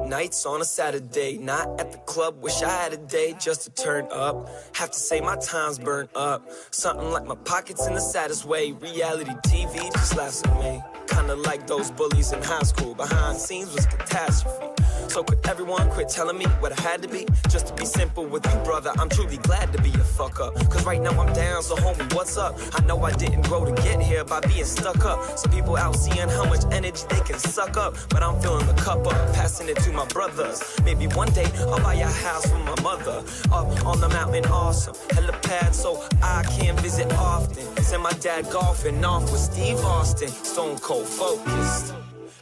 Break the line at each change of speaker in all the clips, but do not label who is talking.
nights on a Saturday. Not at the club, wish I had a day just to turn up. Have to say my time's burnt up. Something like my pockets in the saddest way. Reality TV just laughs at me. Kinda like those bullies in high school. Behind scenes was catastrophe. So could everyone quit telling me what I had to be? Just to be simple with you, brother, I'm truly glad to be a fuck up. Cause right now I'm down, so homie, what's up? I know I didn't grow to get here by being stuck up. Some people out seeing how much energy they can suck up. But I'm filling the cup up, passing it to my brothers. Maybe one day I'll buy a house for my mother. Up on the mountain, awesome. Helipad so I can visit often. Send my dad golfing off with Steve Austin. Stone cold focused.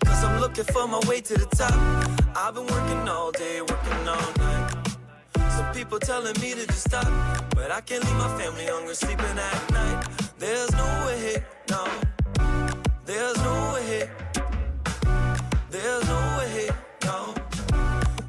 Cause I'm looking for my way to the top. I've been working all day, working all night. Some people telling me to just stop, but I can't leave my family hungry, sleeping at night. There's no way, no. There's no way. There's no way, no.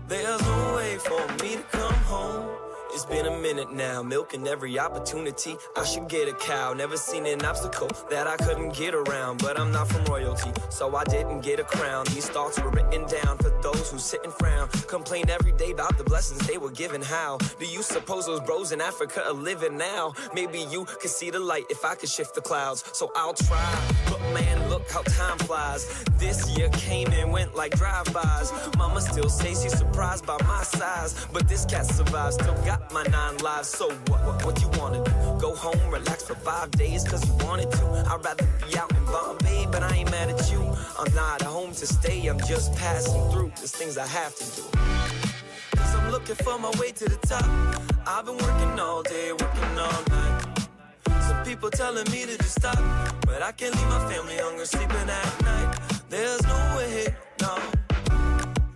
There's no way for me to come home. It's been a minute now, milking every opportunity. I should get a cow, never seen an obstacle that I couldn't get around. But I'm not from royalty, so I didn't get a crown. These thoughts were written down for those who sit and frown. Complain every day about the blessings they were given. How do you suppose those bros in Africa are living now? Maybe you could see the light if I could shift the clouds. So I'll try, but man, look how time flies. This year came and went like drive-bys. Mama still says she's surprised by my size, but this cat survives, still got my 9 lives. So what you wanna do? Go home, relax for 5 days cause you wanted to. I'd rather be out in Bombay, but I ain't mad at you. I'm not at home to stay, I'm just passing through. There's things I have to do. Cause I'm looking for my way to the top. I've been working all day, working all night. Some people telling me to just stop, but I can't leave my family hungry, sleeping at night. There's no way, no.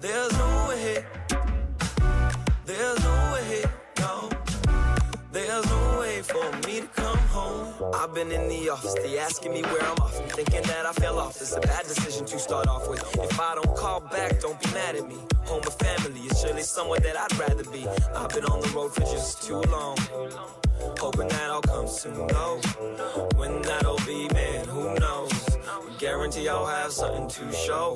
There's no way. There's no way. There's no way for me to come home. I've been in the office, they asking me where I'm off. I'm thinking that I fell off, it's a bad decision to start off with. If I don't call back, don't be mad at me. Home or family is surely somewhere that I'd rather be. I've been on the road for just too long, hoping that I'll come soon. No, when that'll be, man, who knows? Guarantee I'll have something to show.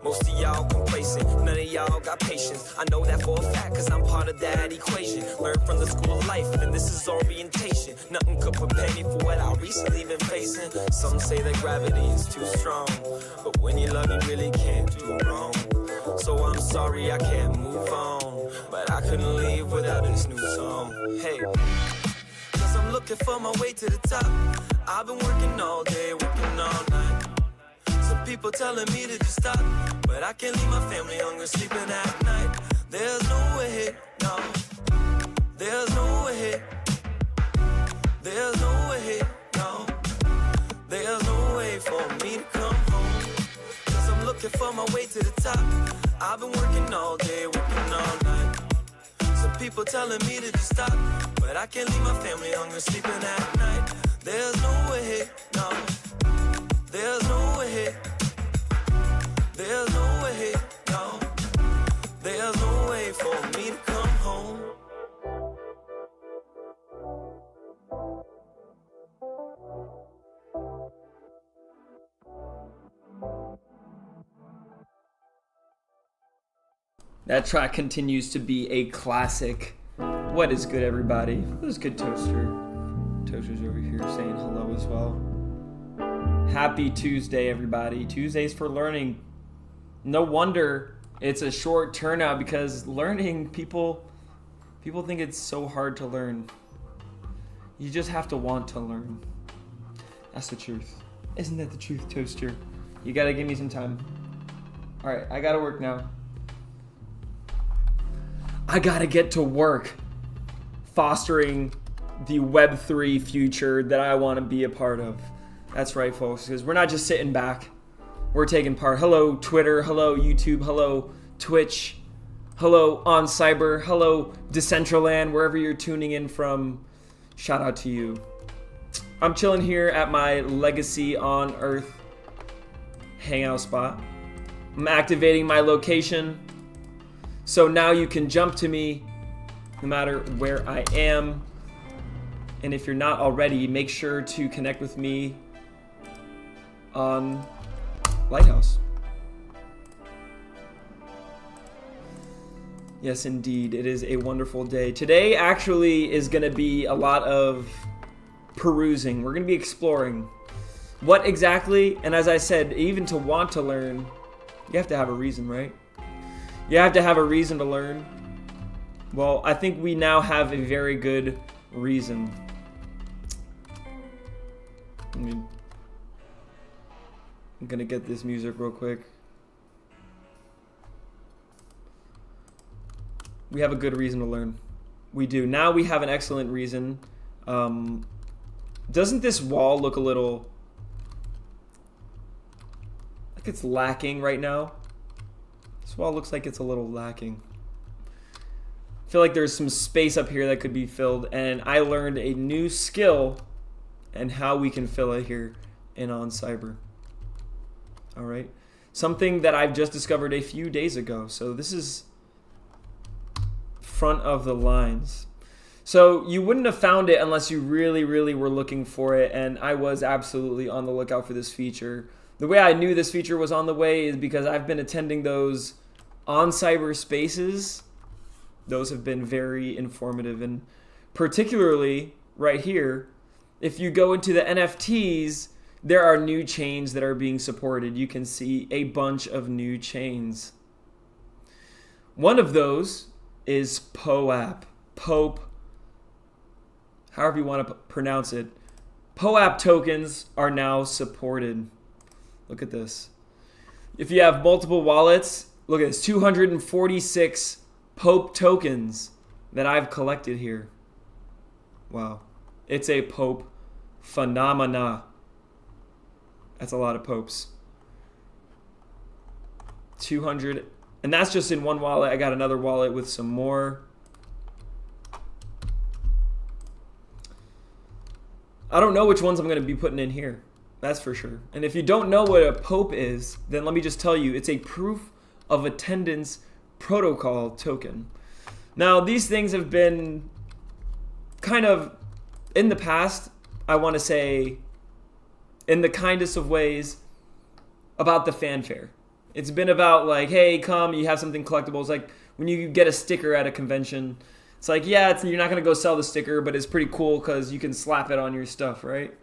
Most of y'all complacent, none of y'all got patience. I know that for a fact, cause I'm part of that equation. Learned from the school of life, and this is orientation. Nothing could prepare me for what I recently been facing. Some say that gravity is too strong, but when you love, you really can't do wrong. So I'm sorry I can't move on, but I couldn't leave without this new song. Hey, cause I'm looking for my way to the top. I've been working all day, working all night. Some people telling me to just stop, but I can't leave my family hungry, sleeping at night. There's no way, no. There's no way. There's no way, no. There's no way for me to come home. Cause I'm looking for my way to the top. I've been working all day, working all night. Some people telling me to just stop, but I can't leave my family hungry, sleeping at night. There's no way, no. There's no way. There's no way, no. There's no way for me to come home.
That track continues to be a classic. What is good, everybody? What is good, Toaster? Toaster's over here saying hello as well. Happy Tuesday, everybody. Tuesdays for learning. No wonder it's a short turnout because learning, people think it's so hard to learn. You just have to want to learn. That's the truth. Isn't that the truth, Toaster? You gotta give me some time. All right, I gotta work now. I gotta get to work fostering the Web3 future that I want to be a part of. That's right, folks, because we're not just sitting back. We're taking part. Hello, Twitter. Hello, YouTube. Hello, Twitch. Hello, On Cyber. Hello, Decentraland, wherever you're tuning in from. Shout out to you. I'm chilling here at my Legacy on Earth hangout spot. I'm activating my location, so now you can jump to me no matter where I am. And if you're not already, make sure to connect with me on Lighthouse. Yes, indeed. It is a wonderful day. Today actually is going to be a lot of perusing. We're going to be exploring. What exactly? And as I said, even to want to learn, you have to have a reason, right? You have to have a reason to learn. Well, I think we now have a very good reason. I'm going to get this music real quick. We have a good reason to learn. We do. Now we have an excellent reason. Doesn't this wall look a little like it's lacking right now? This wall looks like it's a little lacking. I feel like there's some space up here that could be filled, and I learned a new skill and how we can fill it here in OnCyber. All right. Something that I've just discovered a few days ago. So this is front of the lines. So you wouldn't have found it unless you really, really were looking for it, and I was absolutely on the lookout for this feature. The way I knew this feature was on the way is because I've been attending those OnCyber spaces. Those have been very informative, and particularly right here, if you go into the NFTs, there are new chains that are being supported. You can see a bunch of new chains. One of those is POAP. Pope, however you want to pronounce it. POAP tokens are now supported. Look at this. If you have multiple wallets, look at this, 246 Pope tokens that I've collected here. Wow. It's a Pope phenomena. That's a lot of Popes. 200. And that's just in one wallet. I got another wallet with some more. I don't know which ones I'm going to be putting in here. That's for sure. And if you don't know what a Pope is, then let me just tell you, it's a proof of attendance protocol token. Now, these things have been kind of, in the past, I want to say, in the kindest of ways, about the fanfare. It's been about like, hey, come, you have something collectible. It's like when you get a sticker at a convention. It's like, yeah, you're not going to go sell the sticker, but it's pretty cool because you can slap it on your stuff, right?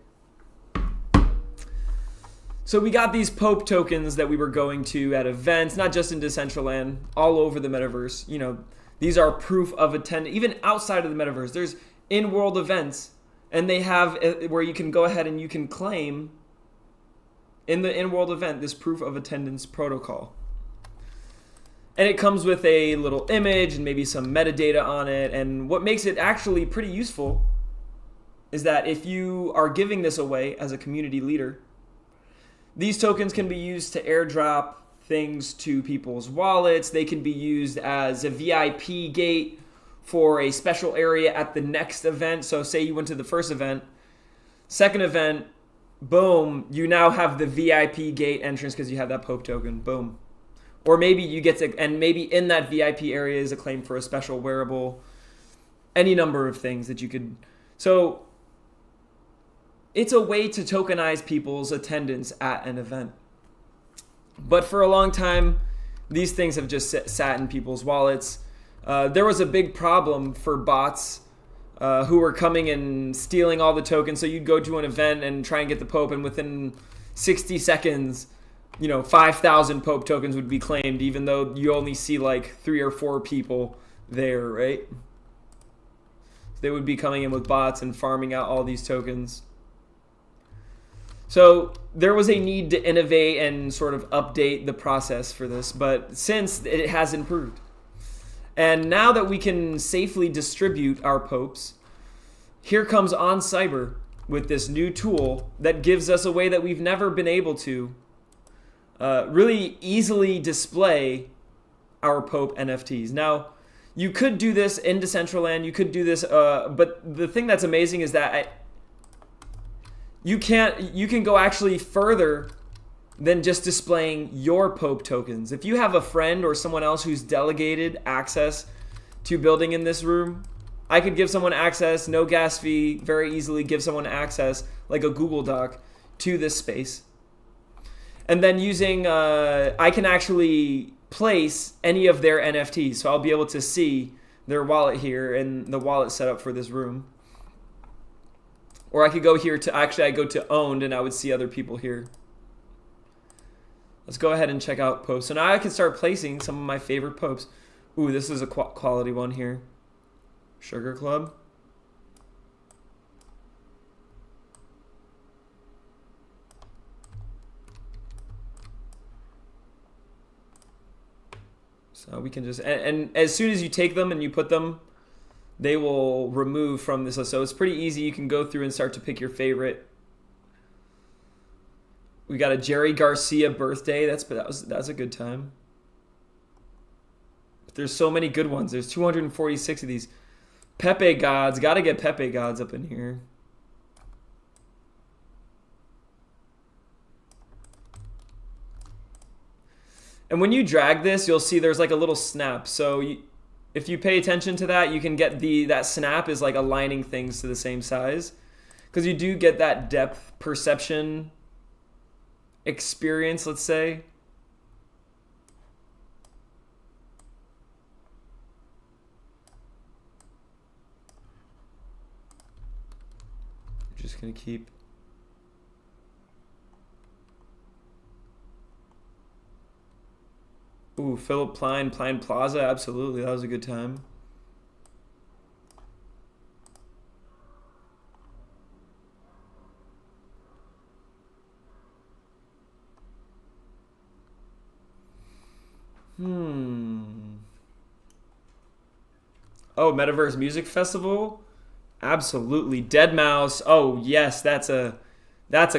So we got these Pope tokens that we were going to at events, not just in Decentraland, all over the metaverse. You know, these are proof of attendance. Even outside of the metaverse, there's in-world events, and they have where you can go ahead and you can claim in the in-world event this proof of attendance protocol. And it comes with a little image and maybe some metadata on it. And what makes it actually pretty useful is that if you are giving this away as a community leader, these tokens can be used to airdrop things to people's wallets. They can be used as a VIP gate for a special area at the next event. So say you went to the first event, second event, boom, you now have the VIP gate entrance because you have that Pope token, boom. Or maybe you get to, and maybe in that VIP area is a claim for a special wearable, any number of things that you could. So it's a way to tokenize people's attendance at an event. But for a long time, these things have just sat in people's wallets. There was a big problem for bots who were coming and stealing all the tokens. So you'd go to an event and try and get the Pope, and within 60 seconds, 5,000 Pope tokens would be claimed, even though you only see like 3 or 4 people there, right? They would be coming in with bots and farming out all these tokens. So there was a need to innovate and sort of update the process for this, but since it has improved. And now that we can safely distribute our Popes, here comes OnCyber with this new tool that gives us a way that we've never been able to really easily display our Pope NFTs. Now, you could do this in Decentraland, you could do this, but the thing that's amazing is that you can go actually further than just displaying your Pope tokens. If you have a friend or someone else who's delegated access to building in this room, I could give someone access, no gas fee, very easily give someone access, like a Google Doc, to this space. And then using, I can actually place any of their NFTs. So I'll be able to see their wallet here and the wallet set up for this room. Or I could go here to, actually I go to owned and I would see other people here. Let's go ahead and check out Popes. So now I can start placing some of my favorite Popes. Ooh, this is a quality one here. Sugar Club. So we can just, and as soon as you take them and you put them, they will remove from this list. So it's pretty easy. You can go through and start to pick your favorite. We got a Jerry Garcia birthday. That's a good time. But there's so many good ones. There's 246 of these. Pepe Gods. Got to get Pepe Gods up in here. And when you drag this, you'll see there's like a little snap. So if you pay attention to that, you can get that snap is like aligning things to the same size. Because you do get that depth perception experience, let's say. I'm just going to keep. Ooh, Philip Plein, Plein Plaza, absolutely. That was a good time. Oh, Metaverse Music Festival? Absolutely. Deadmau5. Oh, yes, that's a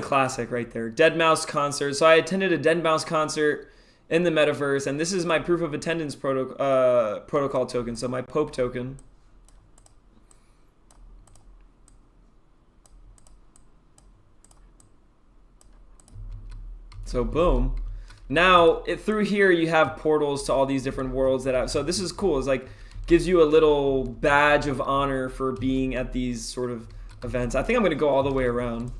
classic right there. Deadmau5 concert. So I attended a Deadmau5 concert in the metaverse, and this is my proof of attendance protocol token, so my Pope token. So boom. Now through here you have portals to all these different worlds so this is cool. It's like gives you a little badge of honor for being at these sort of events. I think I'm gonna go all the way around.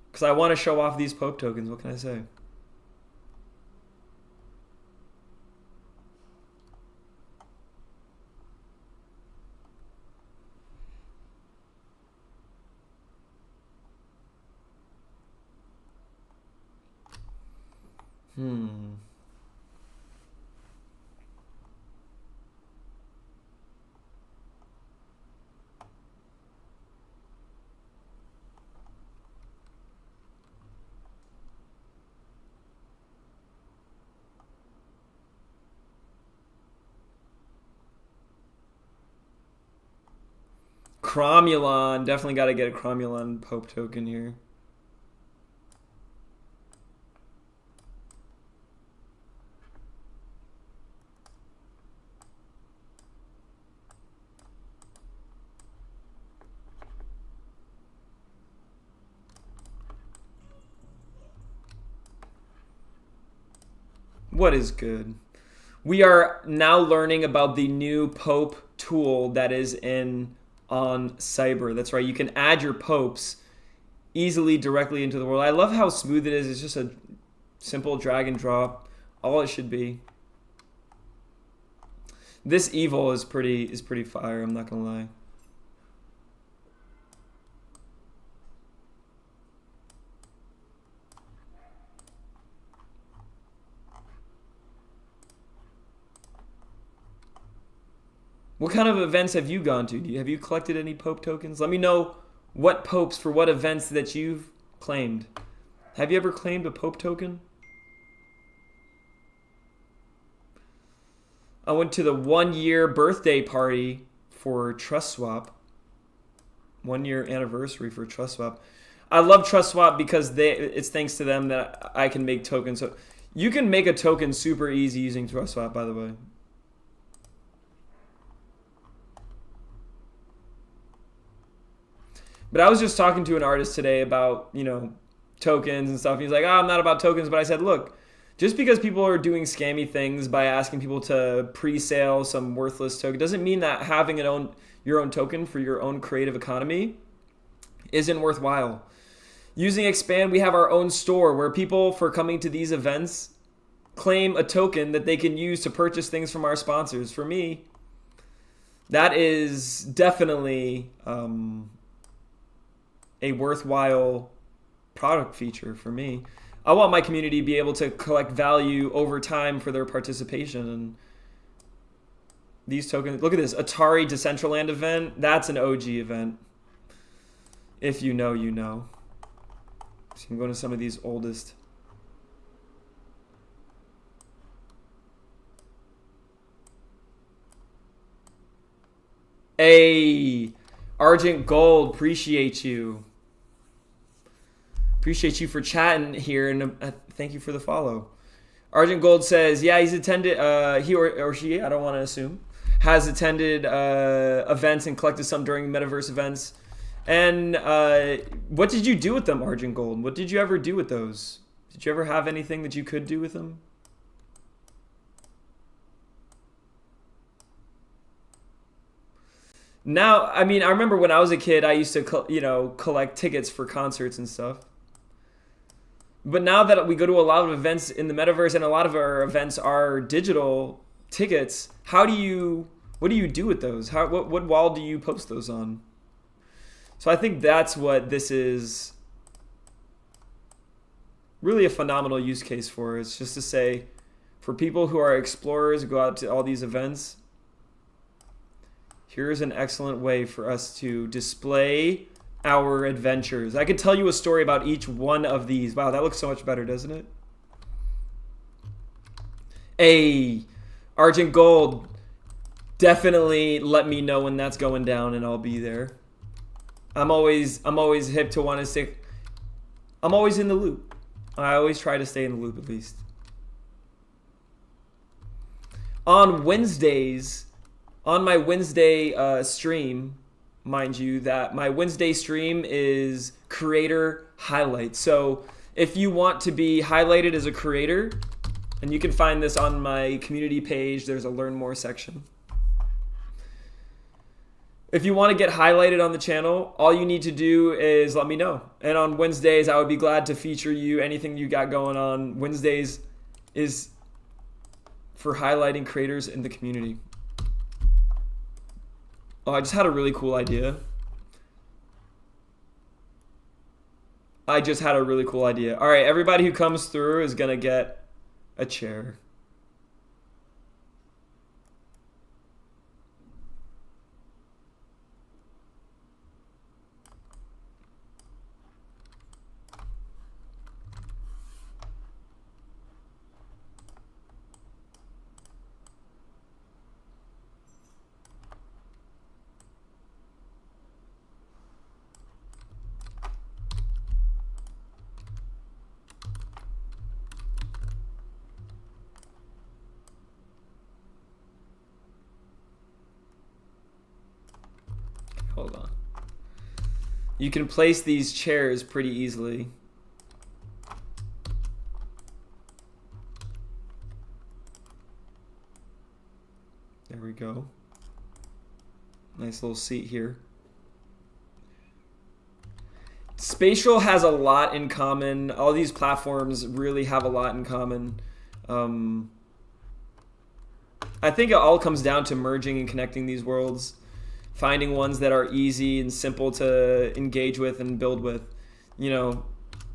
Because I want to show off these Pope tokens. What can I say? Cromulon. Definitely got to get a Cromulon Pope token here. What is good? We are now learning about the new Pope tool that is on Cyber. That's right. You can add your popes easily directly into the world. I love how smooth it is. It's just a simple drag and drop. All it should be. This evil is pretty fire, I'm not gonna lie. What kind of events have you gone to? Have you collected any Pope tokens? Let me know what popes for what events that you've claimed. Have you ever claimed a Pope token? I went to the 1-year birthday party for TrustSwap. 1-year anniversary for TrustSwap. I love TrustSwap because it's thanks to them that I can make tokens. So you can make a token super easy using TrustSwap, by the way. But I was just talking to an artist today about, tokens and stuff. He's like, I'm not about tokens. But I said, look, just because people are doing scammy things by asking people to pre-sale some worthless token doesn't mean that having your own token for your own creative economy isn't worthwhile. Using Expand, we have our own store where people, for coming to these events, claim a token that they can use to purchase things from our sponsors. For me, that is definitely a worthwhile product feature for me. I want my community to be able to collect value over time for their participation. And these tokens, look at this, Atari Decentraland event. That's an OG event. If you know, you know. So I'm going to some of these oldest. Hey, Argent Gold, appreciate you. Appreciate you for chatting here, and thank you for the follow. Argent Gold says, yeah, he's attended, he or she, I don't want to assume, has attended events and collected some during Metaverse events. And what did you do with them, Argent Gold? What did you ever do with those? Did you ever have anything that you could do with them? Now, I mean, I remember when I was a kid, I used to, collect tickets for concerts and stuff. But now that we go to a lot of events in the metaverse and a lot of our events are digital tickets, what do you do with those? What wall do you post those on? So I think that's what this is really a phenomenal use case for. It's just to say, for people who are explorers who go out to all these events, here's an excellent way for us to display our adventures. I could tell you a story about each one of these. Wow, that looks so much better, doesn't it? Hey, Argent Gold, definitely let me know when that's going down and I'll be there. I'm always hip to want to stick. I'm always in the loop. I always try to stay in the loop at least. On Wednesdays, on my Wednesday stream, mind you, that my Wednesday stream is creator highlights. So if you want to be highlighted as a creator, and you can find this on my community page, there's a learn more section. If you want to get highlighted on the channel, all you need to do is let me know. And on Wednesdays, I would be glad to feature you, anything you got going on. Wednesdays is for highlighting creators in the community. Oh, I just had a really cool idea. All right, everybody who comes through is going to get a chair. Hold on. You can place these chairs pretty easily. There we go. Nice little seat here. Spatial has a lot in common. All these platforms really have a lot in common. I think it all comes down to merging and connecting these worlds. Finding ones that are easy and simple to engage with and build with. You know,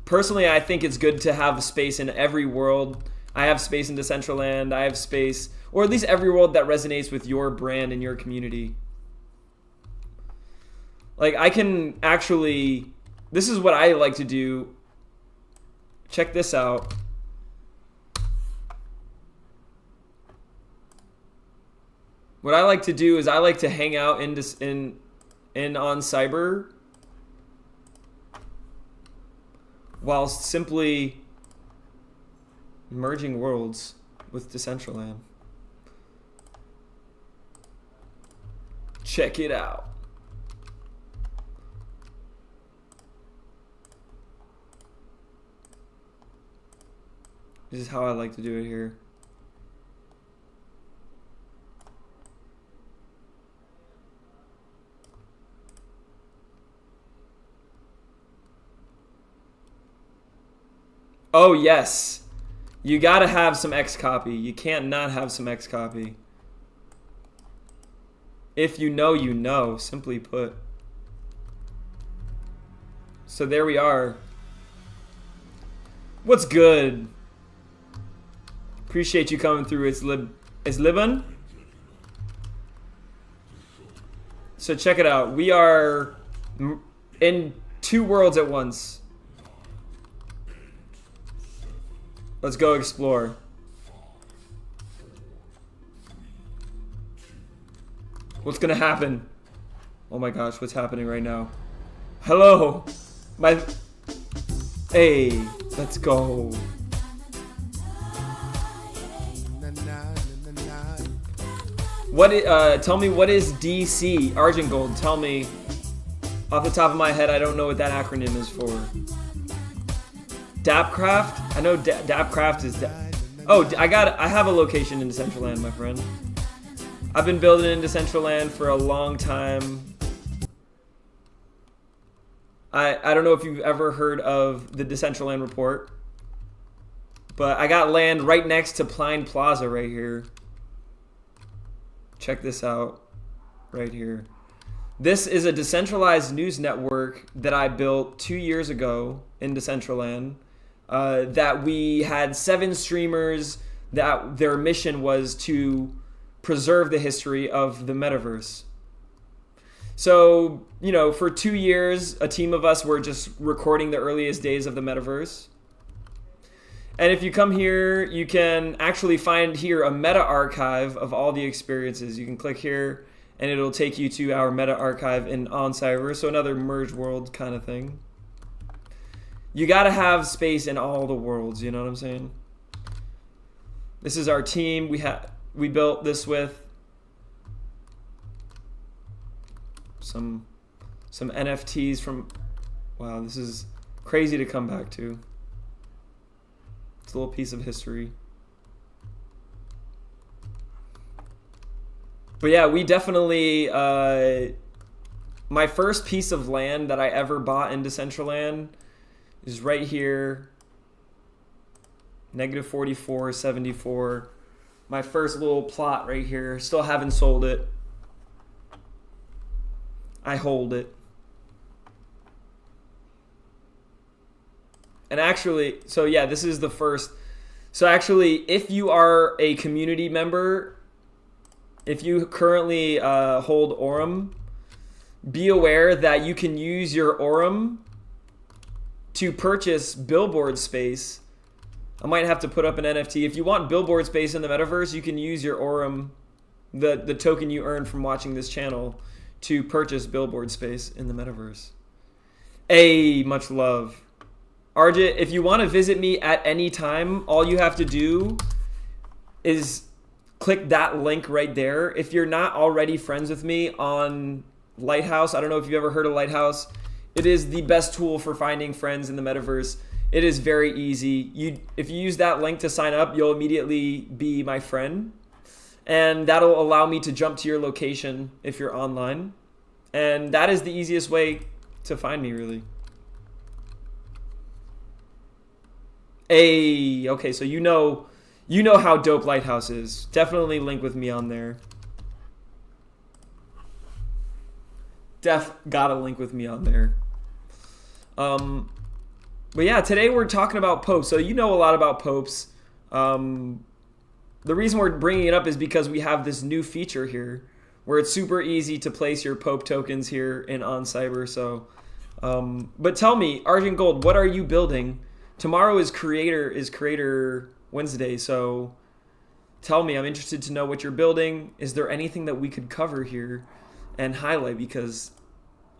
personally, I think it's good to have space in every world. I have space in Decentraland. I have space, or at least every world that resonates with your brand and your community. Like, I can actually, this is what I like to do. Check this out. What I like to do is I like to hang out in on Cyber while simply merging worlds with Decentraland. Check it out. This is how I like to do it here. Oh, yes. You gotta have some X copy. You can't not have some X copy. If you know, you know, simply put. So there we are. What's good? Appreciate you coming through. It's Liban. So check it out. We are in 2 worlds at once. Let's go explore. What's gonna happen? Oh my gosh, what's happening right now? Hello, Hey, let's go. Tell me, what is DC? Argent Gold, tell me. Off the top of my head, I don't know what that acronym is for. Dapcraft? I know Dapcraft is... I have a location in Decentraland, my friend. I've been building in Decentraland for a long time. I don't know if you've ever heard of the Decentraland report, but I got land right next to Pine Plaza right here. Check this out right here. This is a decentralized news network that I built 2 years ago in Decentraland. That we had 7 streamers that their mission was to preserve the history of the metaverse. So, for 2 years, a team of us were just recording the earliest days of the metaverse. And if you come here, you can actually find here a meta archive of all the experiences. You can click here and it'll take you to our meta archive in OnCyber, so another merge world kind of thing. You gotta have space in all the worlds, you know what I'm saying? This is our team. We built this with some NFTs from... Wow, this is crazy to come back to. It's a little piece of history. But yeah, we definitely... my first piece of land that I ever bought in Decentraland is right here. -44.74. My first little plot right here. Still haven't sold it. I hold it. And actually, so yeah, this is the first. So actually, if you are a community member, if you currently hold Aurum, be aware that you can use your Aurum to purchase billboard space. I might have to put up an NFT. If you want billboard space in the metaverse, you can use your Aurum, the token you earn from watching this channel, to purchase billboard space in the metaverse. Hey, much love. Arjit, if you want to visit me at any time, all you have to do is click that link right there. If you're not already friends with me on Lighthouse, I don't know if you've ever heard of Lighthouse. It is the best tool for finding friends in the metaverse. It is very easy. If you use that link to sign up, you'll immediately be my friend. And that'll allow me to jump to your location if you're online. And that is the easiest way to find me, really. Hey, okay, so you know how dope Lighthouse is. Definitely link with me on there. Gotta link with me on there. But yeah, today we're talking about popes. So you know a lot about popes. The reason we're bringing it up is because we have this new feature here where it's super easy to place your Pope tokens here in OnCyber. So, but tell me, Argent Gold, what are you building? Tomorrow is Creator Wednesday, so tell me, I'm interested to know what you're building. Is there anything that we could cover here and highlight? Because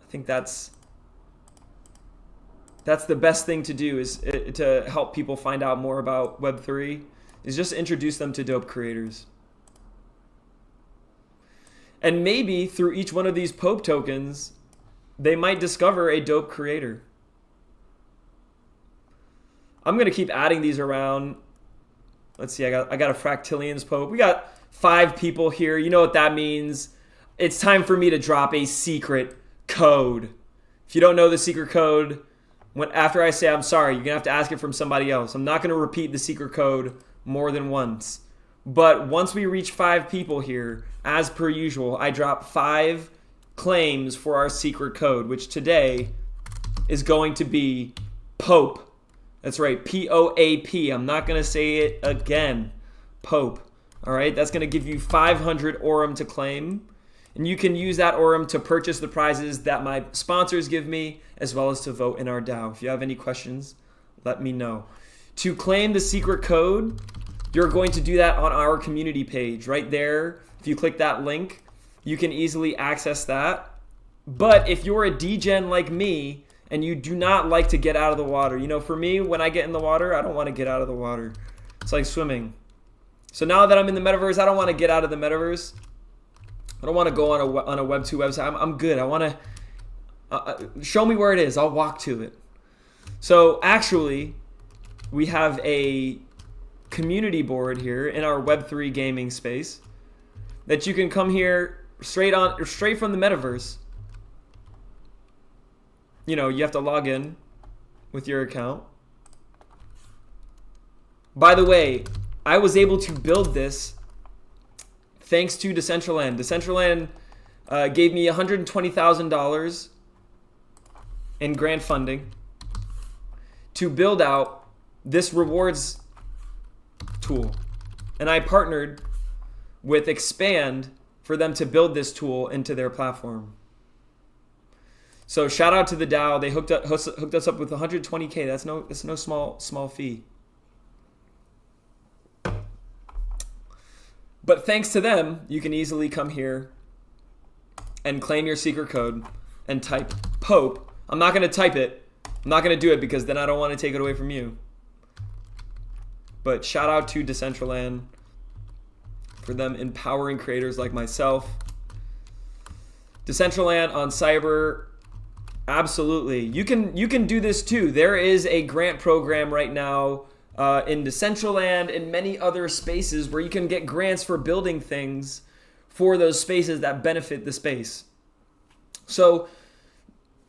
I think that's the best thing to do, is to help people find out more about Web3, is just introduce them to dope creators. And maybe through each one of these Pope tokens, they might discover a dope creator. I'm going to keep adding these around. Let's see, I got a Fractillions Pope. We got 5 people here. You know what that means. It's time for me to drop a secret code. If you don't know the secret code, After I say I'm sorry, you're going to have to ask it from somebody else. I'm not going to repeat the secret code more than once. But once we reach 5 people here, as per usual, I drop 5 claims for our secret code, which today is going to be Pope. That's right, P-O-A-P. I'm not going to say it again. Pope. All right, that's going to give you 500 Aurum to claim. And you can use that Aurum to purchase the prizes that my sponsors give me, as well as to vote in our DAO. If you have any questions, let me know. To claim the secret code, you're going to do that on our community page right there. If you click that link, you can easily access that. But if you're a degen like me and you do not like to get out of the water, for me, when I get in the water, I don't want to get out of the water. It's like swimming. So now that I'm in the metaverse, I don't want to get out of the metaverse. I don't want to go on a Web2 website. I'm good. I want to show me where it is. I'll walk to it. So actually, we have a community board here in our Web3 gaming space that you can come here straight from the metaverse. You have to log in with your account. By the way, I was able to build this thanks to Decentraland. Decentraland gave me $120,000 in grant funding to build out this rewards tool. And I partnered with Expand for them to build this tool into their platform. So shout out to the DAO. They hooked us up with 120K. That's no small fee. But thanks to them, you can easily come here and claim your secret code and type Pope. I'm not going to type it. I'm not going to do it because then I don't want to take it away from you. But shout out to Decentraland for them empowering creators like myself. Decentraland on Cyber, absolutely. You can do this too. There is a grant program right now in Decentraland and many other spaces where you can get grants for building things for those spaces that benefit the space. So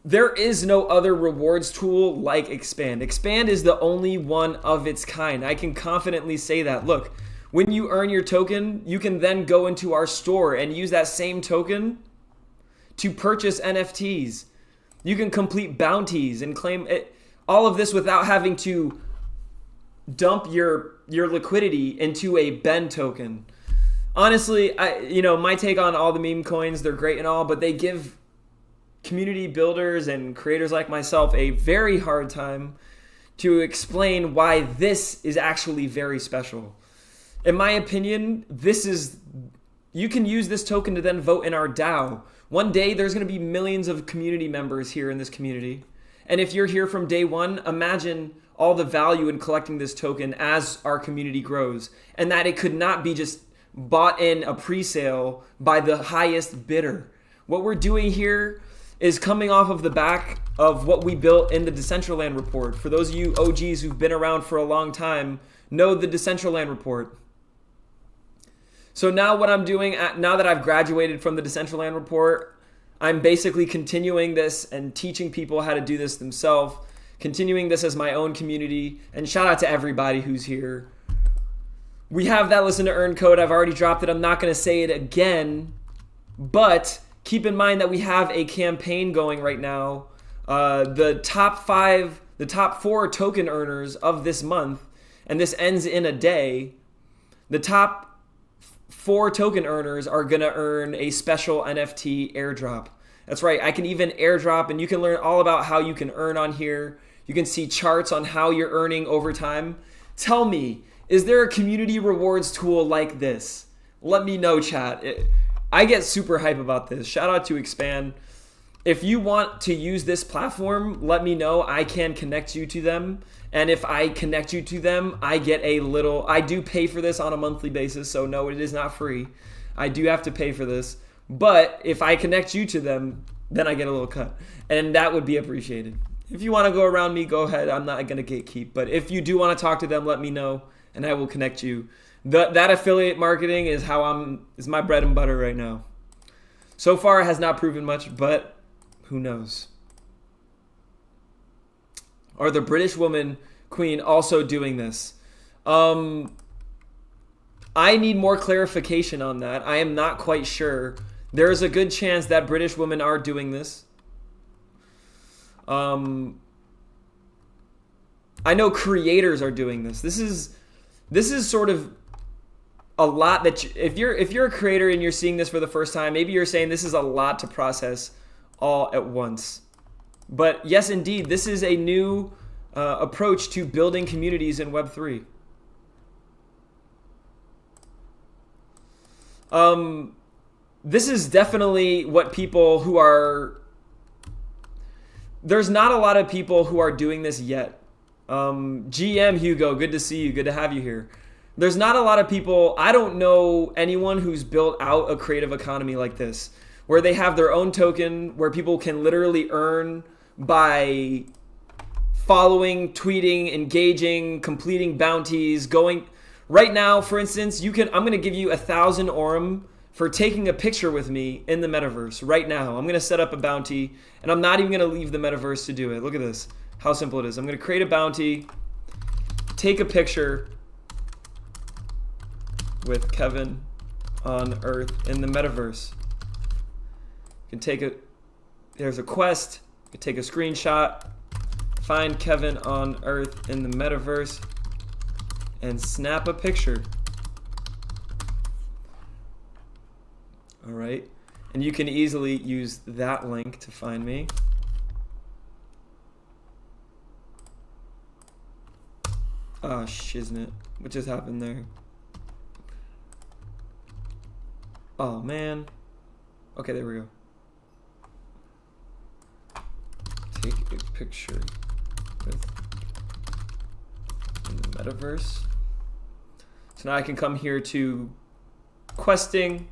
there is no other rewards tool like Expand. Expand is the only one of its kind. I can confidently say that. Look, when you earn your token, you can then go into our store and use that same token to purchase NFTs. You can complete bounties and claim it, all of this without having to dump your liquidity into a Ben token. Honestly, my take on all the meme coins, they're great and all, but they give community builders and creators like myself a very hard time to explain why this is actually very special. In my opinion, you can use this token to then vote in our DAO. One day, there's going to be millions of community members here in this community. And if you're here from day one, imagine all the value in collecting this token as our community grows. And that it could not be just bought in a pre-sale by the highest bidder. What we're doing here is coming off of the back of what we built in the Decentraland report. For those of you OGs who've been around for a long time, know the Decentraland report. So now what I'm doing, now that I've graduated from the Decentraland report, I'm basically continuing this and teaching people how to do this themselves, continuing this as my own community, and shout out to everybody who's here. We have that listen to earn code. I've already dropped it. I'm not going to say it again, but keep in mind that we have a campaign going right now. The top 4 token earners of this month, and this ends in a day, the top 4 token earners are going to earn a special NFT airdrop. That's right, I can even airdrop, and you can learn all about how you can earn on here. You can see charts on how you're earning over time. Tell me, is there a community rewards tool like this? Let me know, chat. I get super hype about this. Shout out to Expand. If you want to use this platform, let me know. I can connect you to them. And if I connect you to them, I get I do pay for this on a monthly basis. So no, it is not free. I do have to pay for this. But if I connect you to them, then I get a little cut. And that would be appreciated. If you want to go around me, go ahead. I'm not going to gatekeep. But if you do want to talk to them, let me know. And I will connect you. That affiliate marketing is is my bread and butter right now. So far, it has not proven much, but who knows? or the British woman queen also doing this? I need more clarification on that. I am not quite sure. There is a good chance that British women are doing this. I know creators are doing this. This is sort of a lot that if you're a creator and you're seeing this for the first time, maybe you're saying this is a lot to process all at once. But yes, indeed, this is a new approach to building communities in Web3. This is definitely what people who are... There's not a lot of people who are doing this yet. GM Hugo, good to see you. Good to have you here. There's not a lot of people, I don't know anyone who's built out a creative economy like this, where they have their own token, where people can literally earn by following, tweeting, engaging, completing bounties, going... Right now, for instance, I'm going to give you 1,000 Aurum for taking a picture with me in the metaverse right now. I'm going to set up a bounty, and I'm not even going to leave the metaverse to do it. Look at this, how simple it is. I'm going to create a bounty, take a picture with Kevin on Earth in the metaverse. You can there's a quest, you can take a screenshot, find Kevin on Earth in the metaverse, and snap a picture. All right, and you can easily use that link to find me. Oh, shiznit. What just happened there? Oh, man. Okay, there we go. Take a picture with in the metaverse. So now I can come here to questing,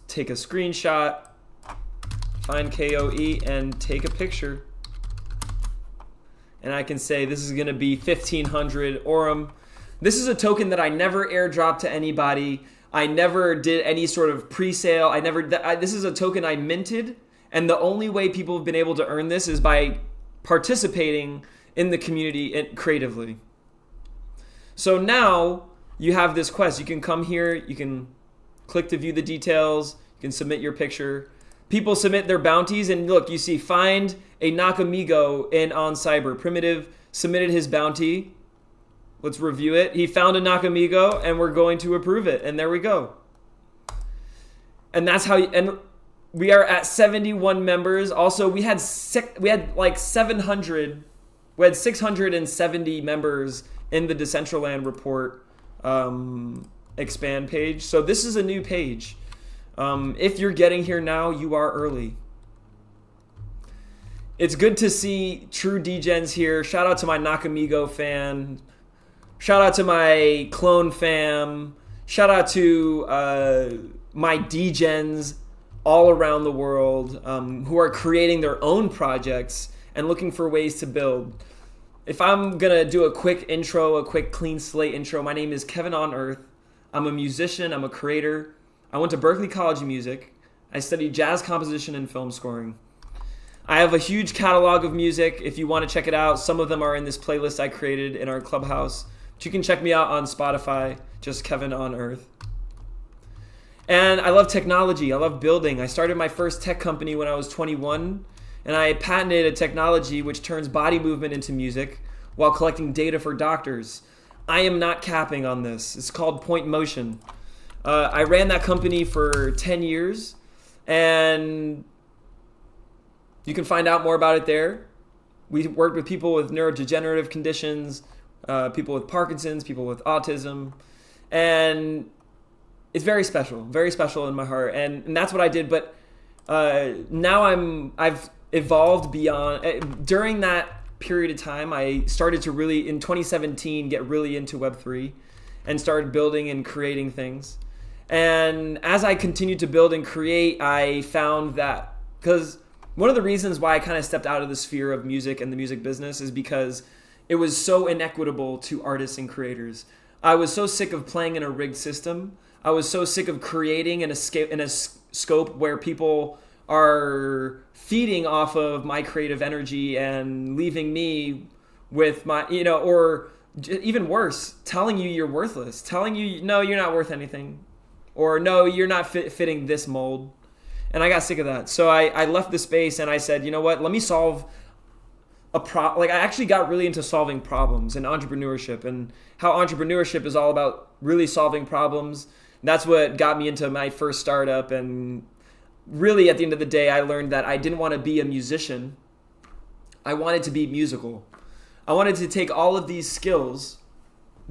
take a screenshot, find KOE, and take a picture. And I can say this is going to be 1,500 Aurum. This is a token that I never airdropped to anybody. I never did any sort of pre-sale. This is a token I minted, and the only way people have been able to earn this is by participating in the community creatively. So now you have this quest. You can come here, you can click to view the details, you can submit your picture. People submit their bounties, and look, you see find a Nakamigo in On Cyber. Primitive submitted his bounty. Let's review it. He found a Nakamigo, and we're going to approve it. And there we go. And that's how. And we are at 71 members. Also, we had like 700. We had 670 members in the Decentraland report expand page. So this is a new page. If you're getting here now, you are early. It's good to see true degens here. Shout out to my Nakamigo fan. Shout out to my clone fam. Shout out to my degens all around the world who are creating their own projects and looking for ways to build. If I'm going to do a quick intro, a quick clean slate intro, my name is Kevin on Earth. I'm a musician. I'm a creator. I went to Berklee College of Music. I studied jazz composition and film scoring. I have a huge catalog of music. If you want to check it out, some of them are in this playlist I created in our clubhouse. But you can check me out on Spotify, just Kevin on Earth. And I love technology. I love building. I started my first tech company when I was 21, and I patented a technology which turns body movement into music while collecting data for doctors. I am not capping on this. It's called Point Motion. I ran that company for 10 years, and you can find out more about it there. We worked with people with neurodegenerative conditions, people with Parkinson's, people with autism, and it's very special in my heart, and that's what I did. But now I've evolved beyond. During that period of time, I started to really, in 2017, get really into Web3 and started building and creating things. And as I continued to build and create, I found that, because one of the reasons why I kind of stepped out of the sphere of music and the music business is because it was so inequitable to artists and creators. I was so sick of playing in a rigged system. I was so sick of creating in a scope where people are feeding off of my creative energy and leaving me with my, or even worse, telling you you're worthless, telling you, no, you're not worth anything, or no, you're not fitting this mold. And I got sick of that. So I left the space and I said, you know what, let me solve I actually got really into solving problems and entrepreneurship, and how entrepreneurship is all about really solving problems. And that's what got me into my first startup. And really, at the end of the day, I learned that I didn't want to be a musician. I wanted to be musical. I wanted to take all of these skills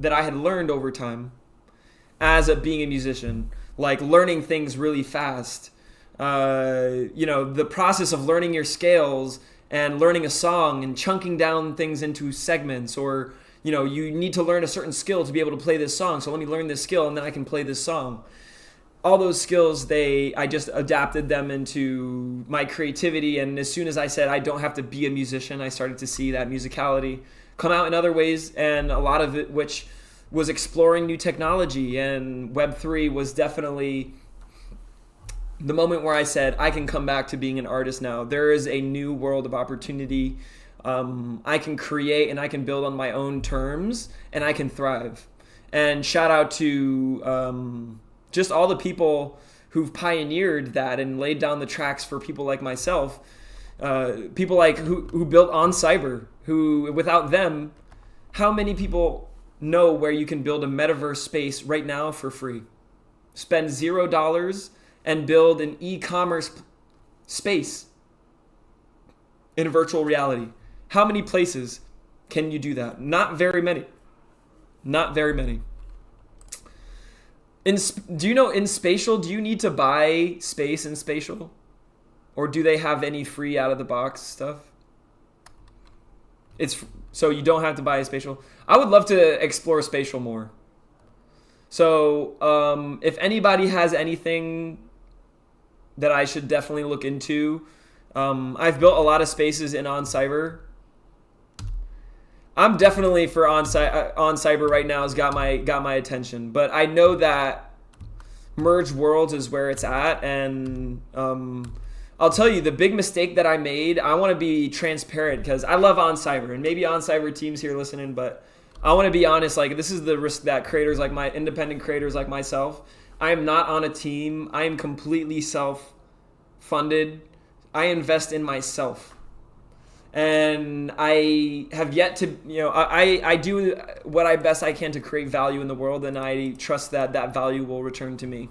that I had learned over time as being a musician, like learning things really fast. The process of learning your scales and learning a song and chunking down things into segments, or you need to learn a certain skill to be able to play this song, so let me learn this skill and then I can play this song. All those skills, I just adapted them into my creativity. And as soon as I said I don't have to be a musician, I started to see that musicality come out in other ways, and a lot of it which was exploring new technology. And Web3 was definitely the moment where I said, I can come back to being an artist now. There is a new world of opportunity. I can create and I can build on my own terms, and I can thrive. And shout out to just all the people who've pioneered that and laid down the tracks for people like myself. People like who built OnCyber, who without them, how many people know where you can build a metaverse space right now for free? Spend $0 and build an e-commerce space in virtual reality. How many places can you do that? Not very many. Not very many. Do you know in Spatial, do you need to buy space in Spatial? Or do they have any free out of the box stuff? So you don't have to buy a Spatial. I would love to explore Spatial more. So if anybody has anything that I should definitely look into, I've built a lot of spaces in OnCyber. I'm definitely for OnCyber right now has got my attention, but I know that Merge Worlds is where it's at. And I'll tell you the big mistake that I made. I want to be transparent because I love OnCyber, and maybe OnCyber teams here listening, but I want to be honest. Like, this is the risk that creators like independent creators like myself. I am not on a team. I am completely self-funded. I invest in myself. And I have yet to, I do what I best I can to create value in the world, and I trust that that value will return to me.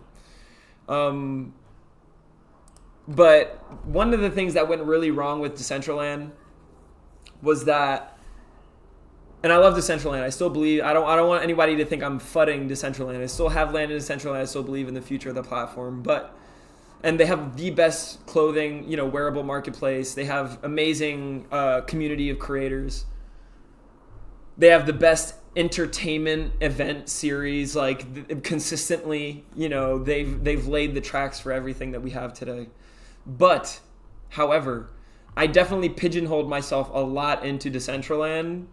But one of the things that went really wrong with Decentraland was that, and I love Decentraland. I still believe, I don't want anybody to think I'm fudding Decentraland. I still have land in Decentraland. I still believe in the future of the platform. And they have the best clothing, wearable marketplace. They have amazing community of creators. They have the best entertainment event series, consistently. They've laid the tracks for everything that we have today. But, however, I definitely pigeonholed myself a lot into Decentraland.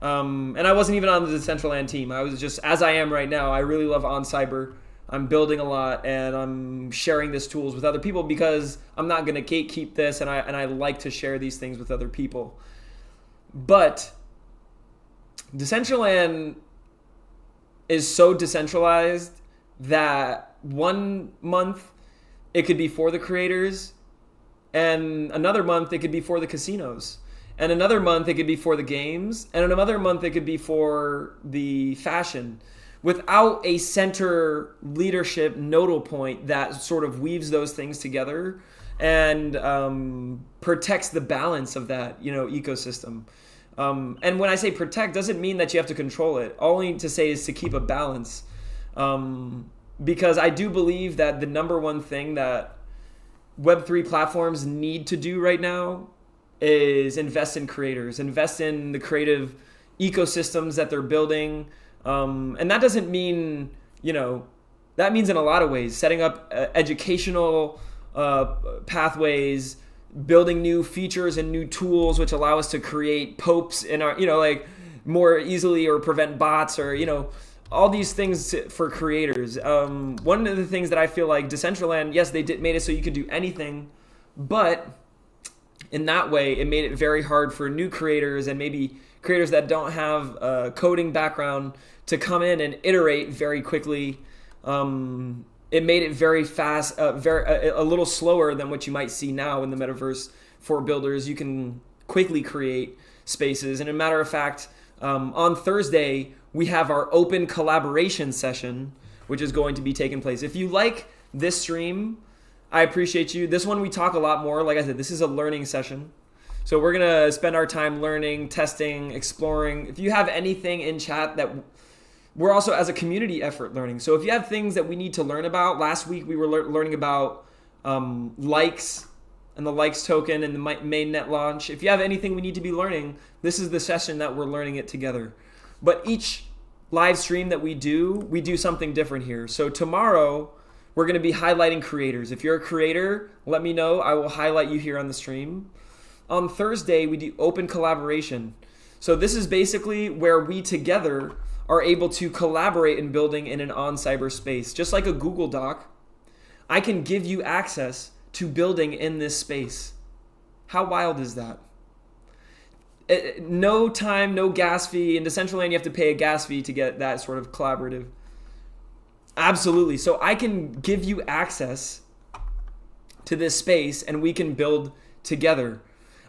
And I wasn't even on the Decentraland team. I was just, as I am right now, I really love OnCyber. I'm building a lot, and I'm sharing these tools with other people because I'm not going to gatekeep this, and I like to share these things with other people. But Decentraland is so decentralized that 1 month it could be for the creators, and another month it could be for the casinos, and another month it could be for the games, and another month it could be for the fashion, without a center leadership nodal point that sort of weaves those things together and protects the balance of that, ecosystem. And when I say protect, doesn't mean that you have to control it. All I need to say is to keep a balance. Because I do believe that the number one thing that Web3 platforms need to do right now is invest in creators, invest in the creative ecosystems that they're building. And that doesn't mean, that means in a lot of ways, setting up educational pathways, building new features and new tools which allow us to create popes in our, more easily, or prevent bots, or, all these things for creators. One of the things that I feel like Decentraland, yes, they made it so you could do anything, But in that way, it made it very hard for new creators and maybe creators that don't have a coding background to come in and iterate very quickly. It made it very fast, a little slower than what you might see now in the metaverse for builders. You can quickly create spaces. And a matter of fact, on Thursday, we have our open collaboration session, which is going to be taking place. If you like this stream, I appreciate you. This one we talk a lot more. Like I said, this is a learning session. So we're going to spend our time learning, testing, exploring. If you have anything in chat that we're also as a community effort learning. So if you have things that we need to learn about, last week we were learning about likes and the likes token and the mainnet launch. If you have anything we need to be learning, this is the session that we're learning it together. But each live stream that we do something different here. So tomorrow we're going to be highlighting creators. If you're a creator, let me know. I will highlight you here on the stream. On Thursday, we do open collaboration. So this is basically where we together are able to collaborate in building in an on-cyber space. Just like a Google Doc, I can give you access to building in this space. How wild is that? No time, no gas fee. In Decentraland, you have to pay a gas fee to get that sort of collaborative. Absolutely. So I can give you access to this space and we can build together.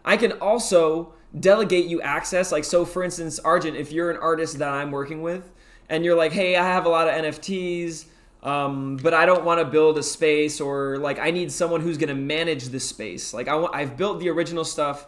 I can also delegate you access. Like, so for instance, Argent, if you're an artist that I'm working with and you're like, hey, I have a lot of NFTs, but I don't want to build a space, or like I need someone who's going to manage this space. Like I've built the original stuff,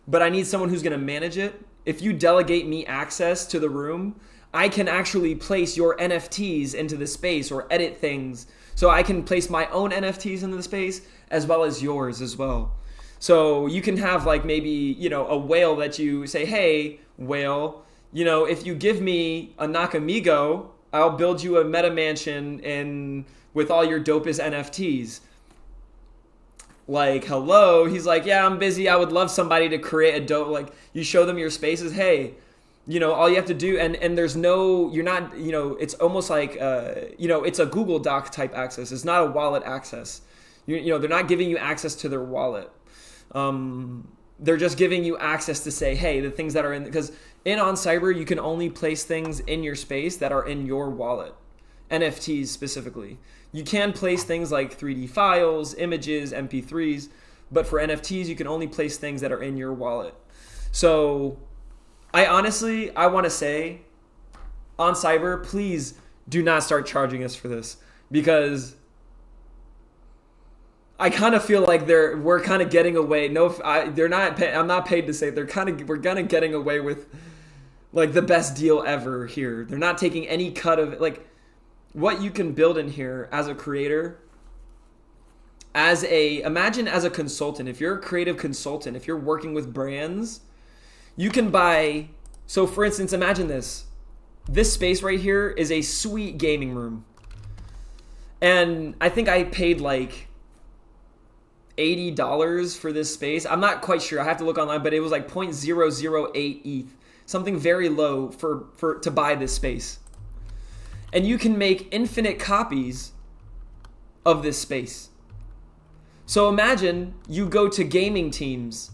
but I need someone who's going to manage it. If you delegate me access to the room, I can actually place your NFTs into the space or edit things. So I can place my own NFTs into the space as well as yours as well. So you can have like maybe, a whale that you say, hey, whale, if you give me a Nakamigo, I'll build you a meta mansion with all your dopest NFTs. Like, hello. He's like, yeah, I'm busy. I would love somebody to create a dope, like you show them your spaces. Hey, all you have to do, and there's no, you're not, it's almost like, it's a Google Doc type access. It's not a wallet access. They're not giving you access to their wallet. They're just giving you access to say, hey, the things that are in, because in OnCyber, you can only place things in your space that are in your wallet, NFTs specifically. You can place things like 3D files, images, MP3s, but for NFTs, you can only place things that are in your wallet. So I want to say, OnCyber, please do not start charging us for this, because I kind of feel like we're kind of getting away. I'm not paid to say we're kind of getting away with like the best deal ever here. They're not taking any cut of it. Like what you can build in here as a creator, imagine as a consultant. If you're a creative consultant, if you're working with brands, you can buy. So for instance, imagine this. This space right here is a sweet gaming room. And I think I paid like $80 for this space. I'm not quite sure. I have to look online, but it was like 0.008 ETH, something very low to buy this space. And you can make infinite copies of this space. So imagine you go to gaming teams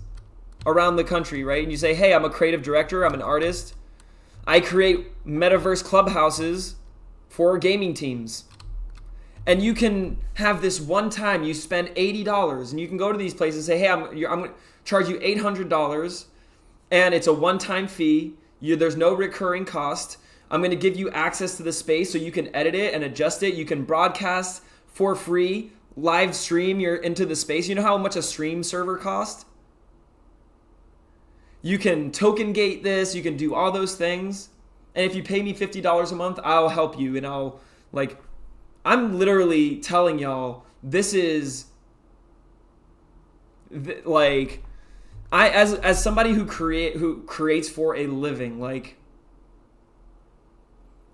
around the country, right? And you say, hey, I'm a creative director, I'm an artist. I create metaverse clubhouses for gaming teams. And you can have this one time, you spend $80 and you can go to these places and say, hey, I'm going to charge you $800 and it's a one-time fee. There's no recurring cost. I'm going to give you access to the space so you can edit it and adjust it. You can broadcast for free, live stream into the space. You know how much a stream server costs? You can token gate this. You can do all those things. And if you pay me $50 a month, I'll help you. And I'm literally telling y'all, this is like, as somebody who creates for a living, like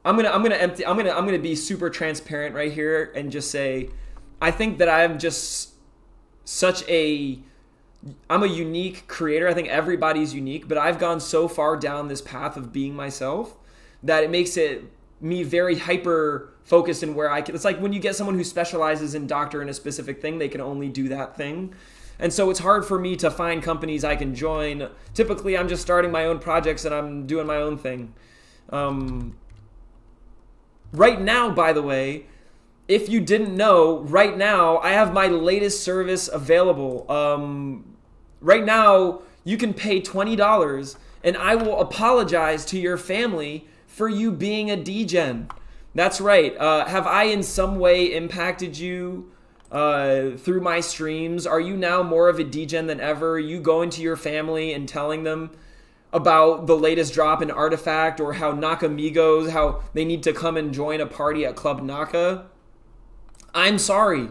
I'm gonna be super transparent right here and just say, I think that I'm just I'm a unique creator. I think everybody's unique, but I've gone so far down this path of being myself that it makes me very hyper focused in where it's like when you get someone who specializes in doctor in a specific thing, they can only do that thing. And so it's hard for me to find companies I can join. Typically, I'm just starting my own projects and I'm doing my own thing. Right now, by the way, if you didn't know, right now, I have my latest service available. Right now, you can pay $20 and I will apologize to your family for you being a degen. That's right. Have I in some way impacted you through my streams? Are you now more of a degen than ever? You going to your family and telling them about the latest drop in Artifact, or how Nakamigos, how they need to come and join a party at Club Naka? I'm sorry.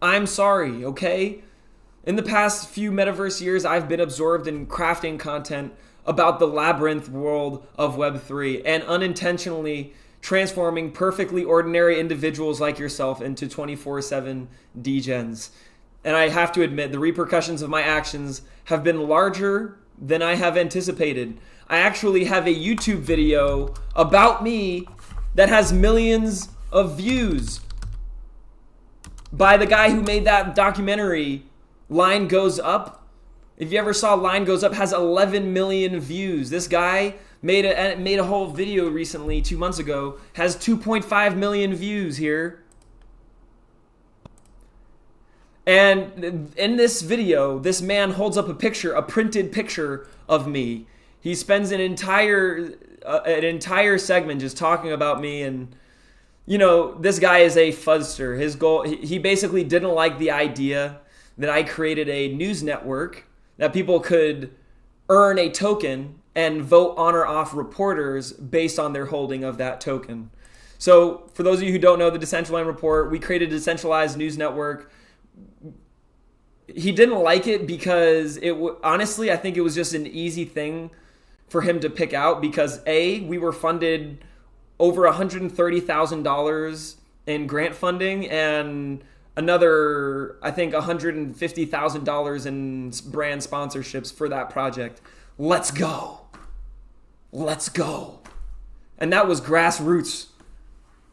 I'm sorry, okay? In the past few metaverse years, I've been absorbed in crafting content about the labyrinth world of Web3 and unintentionally transforming perfectly ordinary individuals like yourself into 24/7 degens. And I have to admit, the repercussions of my actions have been larger than I have anticipated. I actually have a YouTube video about me that has millions of views by the guy who made that documentary, Line Goes Up. If you ever saw Line Goes Up, has 11 million views. This guy made a whole video recently, 2 months ago, has 2.5 million views here. And in this video, this man holds up a picture, a printed picture of me. He spends an entire segment just talking about me, and you know, this guy is a fuzzster. His goal, he basically didn't like the idea that I created a news network that people could earn a token and vote on or off reporters based on their holding of that token. So for those of you who don't know the Decentraland Report, we created a decentralized news network. He didn't like it because honestly, I think it was just an easy thing for him to pick out because we were funded over $130,000 in grant funding and another, I think, $150,000 in brand sponsorships for that project. Let's go. Let's go. And that was grassroots.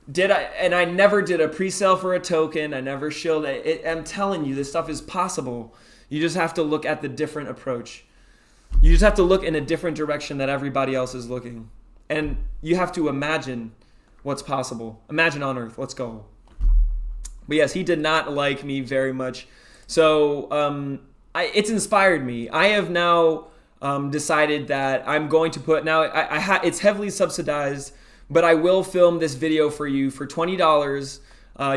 I never did a pre-sale for a token. I never shilled it. I'm telling you, this stuff is possible. You just have to look at the different approach. You just have to look in a different direction that everybody else is looking. And you have to imagine what's possible. Imagine on Earth. Let's go. But yes, he did not like me very much. So it's inspired me. I have now decided that I'm going to put, now it's heavily subsidized, but I will film this video for you for $20.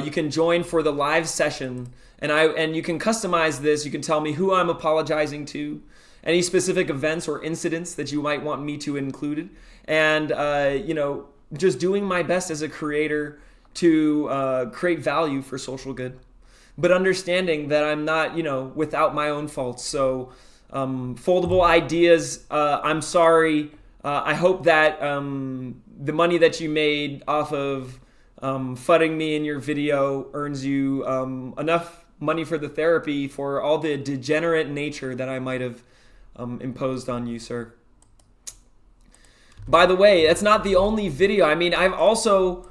You can join for the live session, and you can customize this. You can tell me who I'm apologizing to, any specific events or incidents that you might want me to include, and just doing my best as a creator to create value for social good, but understanding that I'm not, without my own faults. So foldable ideas, I'm sorry. I hope that the money that you made off of fudding me in your video earns you enough money for the therapy for all the degenerate nature that I might have imposed on you, sir. By the way, that's not the only video. I mean, I've also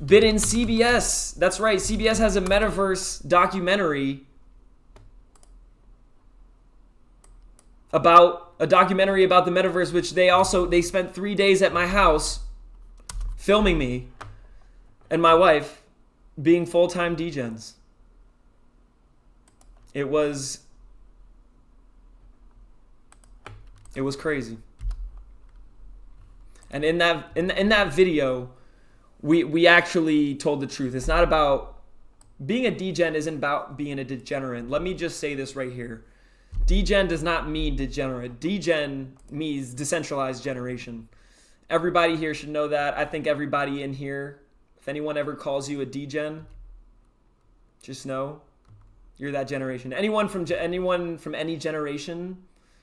been in CBS. That's right. CBS has a metaverse documentary about the metaverse, which they spent 3 days at my house filming me and my wife being full-time degens. It was crazy. And in that video, we actually told the truth. It's not about being a degen, isn't about being a degenerate. Let me just say this right here. Degen does not mean degenerate. Degen means decentralized generation. Everybody here should know that. I think everybody in here, if anyone ever calls you a degen, just know you're that generation. Anyone from any generation,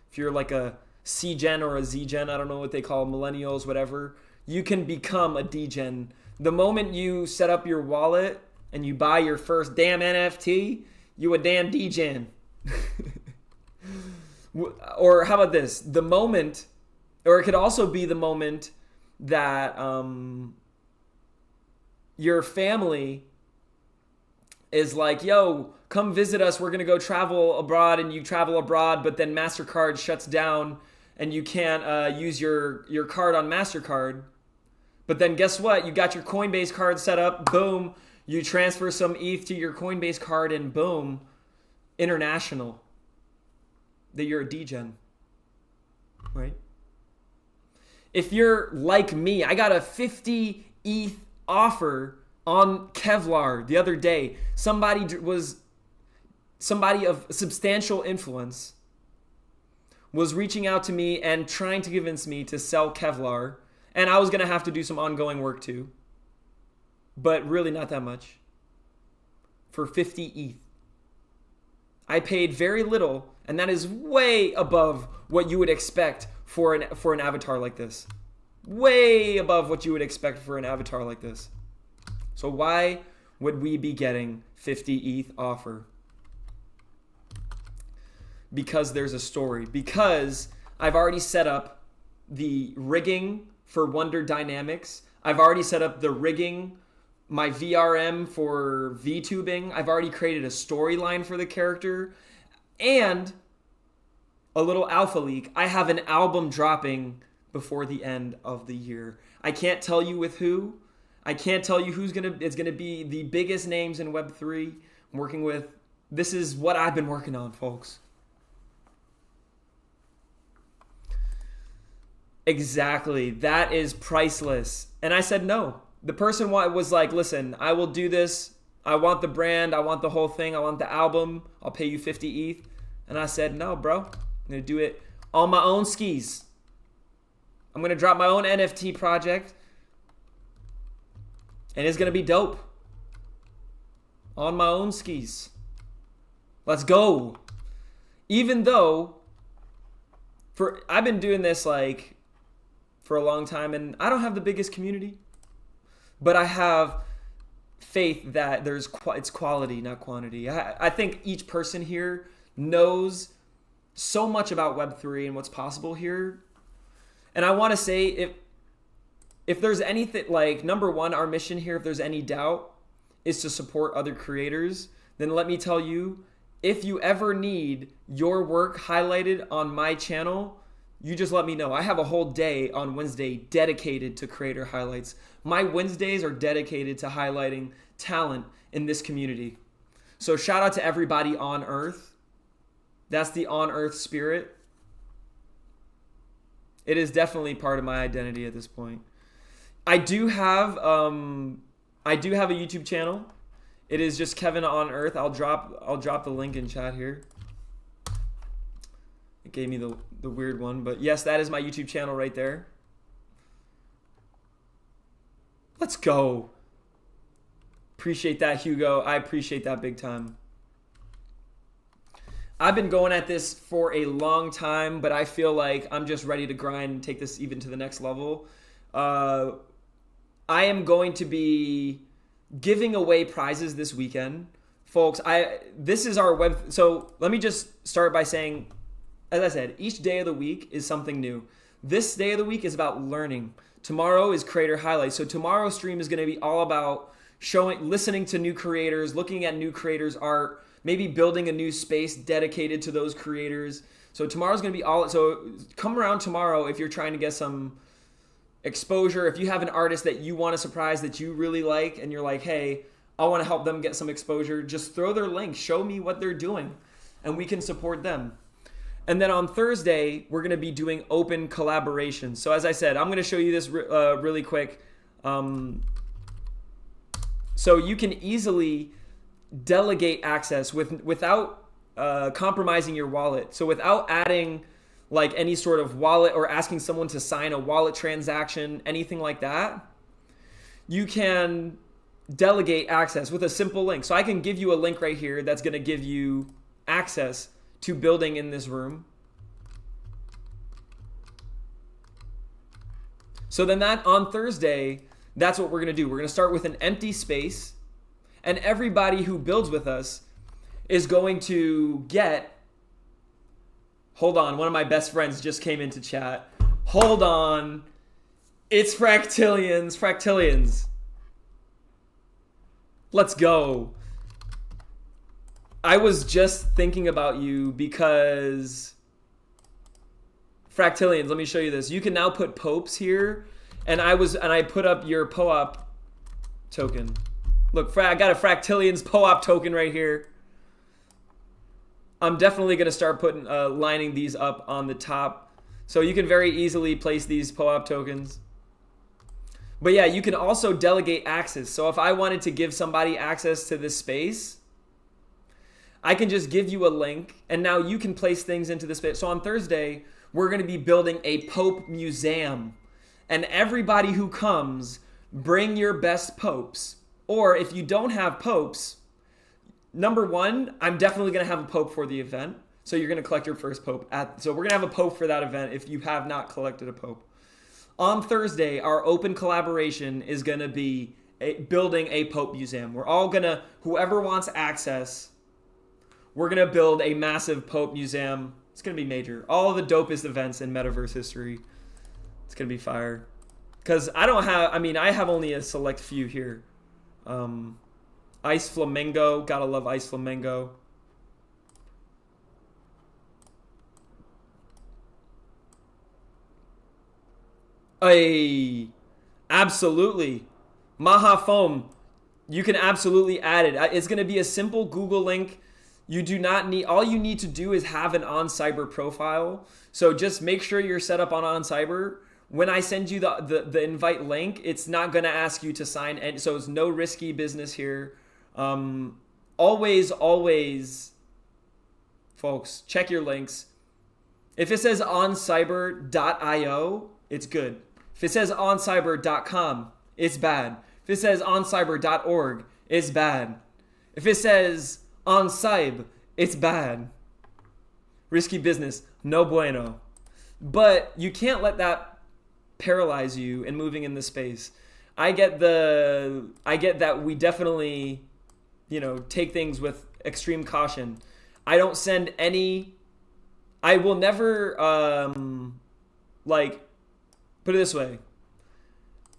if you're like a C-gen or a Z-gen, I don't know what they call millennials, whatever, you can become a degen. The moment you set up your wallet and you buy your first damn NFT, you a damn degen. Or how about this? The moment, or it could also be the moment that your family is like, yo, come visit us. We're going to go travel abroad, and you travel abroad, but then MasterCard shuts down and you can't use your card on MasterCard. But then guess what? You got your Coinbase card set up. Boom. You transfer some ETH to your Coinbase card and boom, international. That you're a degen. Right? If you're like me, I got a 50 ETH offer on Kevlar the other day. Somebody of substantial influence was reaching out to me and trying to convince me to sell Kevlar. And I was going to have to do some ongoing work too. But really not that much. For 50 ETH. I paid very little, and that is way above what you would expect for an avatar like this. Way above what you would expect for an avatar like this. So why would we be getting 50 ETH offer? Because there's a story. Because I've already set up the rigging for Wonder Dynamics. I've already set up the rigging, my VRM for VTubing. I've already created a storyline for the character. And a little alpha leak. I have an album dropping before the end of the year. I can't tell you with who. I can't tell you it's gonna be the biggest names in Web3 I'm working with. This is what I've been working on, folks. Exactly. That is priceless. And I said no. The person was like, listen, I will do this. I want the brand. I want the whole thing. I want the album. I'll pay you 50 ETH. And I said, no, bro. I'm going to do it on my own skis. I'm going to drop my own NFT project. And it's going to be dope. On my own skis. Let's go. Even though I've been doing this for a long time, and I don't have the biggest community, but I have faith that it's quality, not quantity. I think each person here knows so much about Web3 and what's possible here. And I want to say, if there's anything, number one, our mission here, if there's any doubt, is to support other creators. Then let me tell you, if you ever need your work highlighted on my channel, you just let me know. I have a whole day on Wednesday dedicated to creator highlights. My Wednesdays are dedicated to highlighting talent in this community. So shout out to everybody on Earth. That's the on Earth spirit. It is definitely part of my identity at this point. I do have a YouTube channel. It is just Kevin on Earth. I'll drop the link in chat here. It gave me the weird one, but yes, that is my YouTube channel right there. Let's go. Appreciate that, Hugo. I appreciate that big time. I've been going at this for a long time, but I feel like I'm just ready to grind and take this even to the next level. I am going to be giving away prizes this weekend. Folks, this is our web. So let me just start by saying, as I said, each day of the week is something new. This day of the week is about learning. Tomorrow is creator highlights. So tomorrow's stream is going to be all about listening to new creators, looking at new creators' art, maybe building a new space dedicated to those creators. So tomorrow's going to be so come around tomorrow if you're trying to get some exposure. If you have an artist that you want to surprise that you really like and you're like, hey, I want to help them get some exposure, just throw their link, show me what they're doing, and we can support them. And then on Thursday, we're going to be doing open collaborations. So as I said, I'm going to show you this really quick. So you can easily delegate access without compromising your wallet. So without adding any sort of wallet or asking someone to sign a wallet transaction, anything like that, you can delegate access with a simple link. So I can give you a link right here that's going to give you access to building in this room. So then on Thursday, that's what we're going to do. We're going to start with an empty space, and everybody who builds with us is going to get, hold on, one of my best friends just came into chat. Hold on. It's Fractillions. Let's go. I was just thinking about you because Fractillions, let me show you this. You can now put popes here, and I put up your POAP token. Look, I got a Fractillions POAP token right here. I'm definitely gonna start putting lining these up on the top, so you can very easily place these POAP tokens. But yeah, you can also delegate access. So if I wanted to give somebody access to this space, I can just give you a link, and now you can place things into the space. So on Thursday, we're going to be building a Pope museum, and everybody who comes, bring your best popes. Or if you don't have popes, number one, I'm definitely going to have a pope for the event. So you're going to collect your first pope. So we're going to have a pope for that event if you have not collected a pope. On Thursday, our open collaboration is going to be building a Pope museum. We're all going to, whoever wants access, we're going to build a massive Pope museum. It's going to be major. All of the dopest events in metaverse history. It's going to be fire. Because I have only a select few here. Ice Flamingo. Gotta love Ice Flamingo. Absolutely. Maha Foam, you can absolutely add it. It's going to be a simple Google link. You do not need, all you need to do is have an OnCyber profile. So just make sure you're set up on OnCyber. When I send you the invite link, it's not going to ask you to sign in. So it's no risky business here. Always, folks, check your links. If it says oncyber.io, it's good. If it says oncyber.com, it's bad. If it says oncyber.org, it's bad. If it says oncyb, it's bad. Risky business, no bueno. But you can't let that paralyze you in moving in the space. I get that we definitely, take things with extreme caution. I don't send any, I will never, put it this way.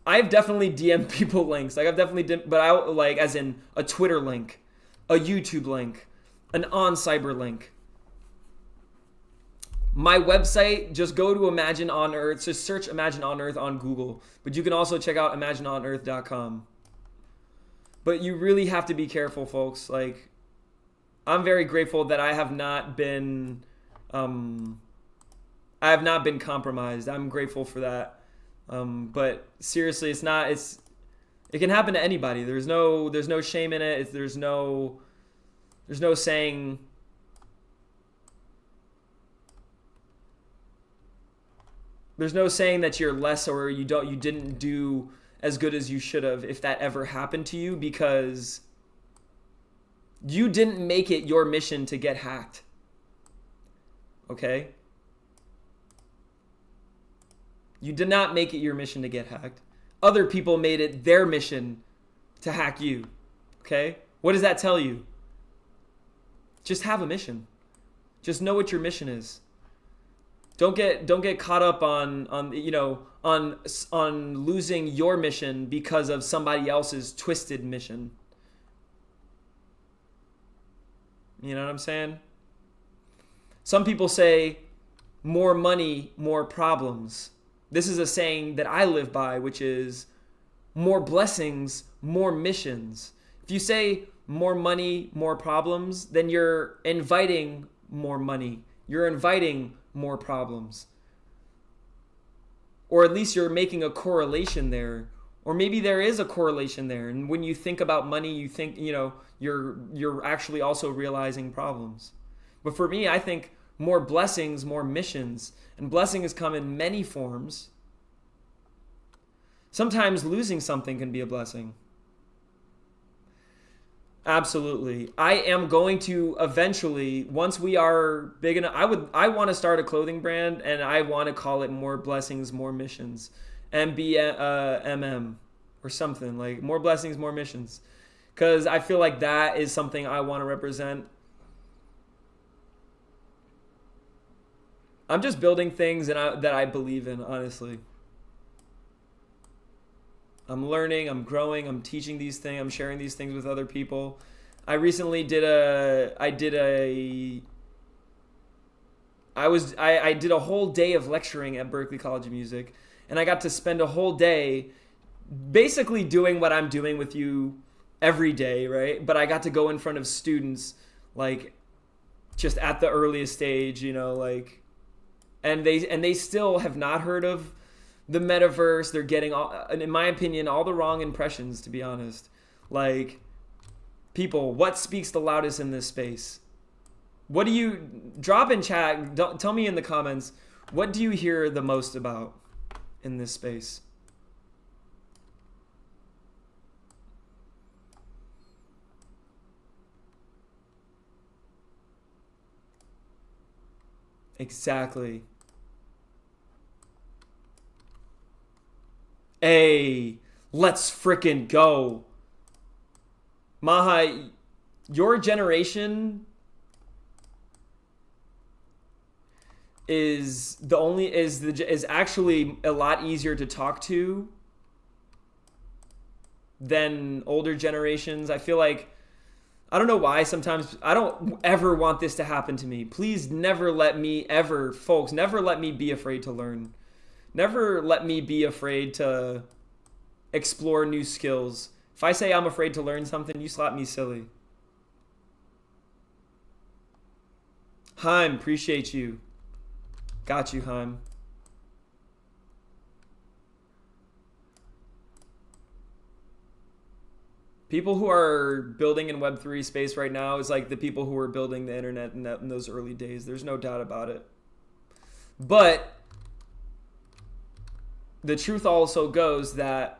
I've definitely DM'd people links. I've definitely but as in a Twitter link, a YouTube link, an OnCyber link. My website, just go to Imagine on Earth. Just search Imagine on Earth on Google. But you can also check out imagineonearth.com. But you really have to be careful, folks. I'm very grateful that I have not been compromised. I'm grateful for that. But seriously, it can happen to anybody. There's no shame in it. There's no saying that you're less or you didn't do as good as you should have if that ever happened to you, because you didn't make it your mission to get hacked. Okay? You did not make it your mission to get hacked. Other people made it their mission to hack you. Okay? What does that tell you? Just have a mission. Just know what your mission is. Don't get caught up on losing your mission because of somebody else's twisted mission. You know what I'm saying? Some people say more money, more problems. This is a saying that I live by, which is more blessings, more missions. If you say more money, more problems, then you're inviting more money. You're inviting more problems. Or at least you're making a correlation there. Or maybe there is a correlation there. And when you think about money, you think, you're actually also realizing problems. But for me, I think more blessings, more missions. And blessings come in many forms. Sometimes losing something can be a blessing. Absolutely. I am going to eventually, once we are big enough, I want to start a clothing brand, and I want to call it More Blessings, More Missions. MBMM or something, like More Blessings, More Missions. Because I feel like that is something I want to represent. I'm just building things that I believe in, honestly. I'm learning, I'm growing, I'm teaching these things, I'm sharing these things with other people. I recently did a I did a whole day of lecturing at Berklee College of Music, and I got to spend a whole day basically doing what I'm doing with you every day, right? But I got to go in front of students like just at the earliest stage, you know, like, and they still have not heard of the metaverse. They're getting all, in my opinion, all the wrong impressions, to be honest. Like, people, what speaks the loudest in this space? What do you drop in chat? Tell me in the comments, what do you hear the most about in this space? Exactly. Hey, let's frickin' go. Maha, your generation is actually a lot easier to talk to than older generations. I feel like, I don't know why sometimes I don't ever want this to happen to me. Please never let me ever, folks, never let me be afraid to learn. Never let me be afraid to explore new skills. If I say I'm afraid to learn something, you slap me silly. Haim, appreciate you. Got you, Haim. People who are building in Web3 space right now is like the people who were building the internet in those early days. There's no doubt about it. But the truth also goes that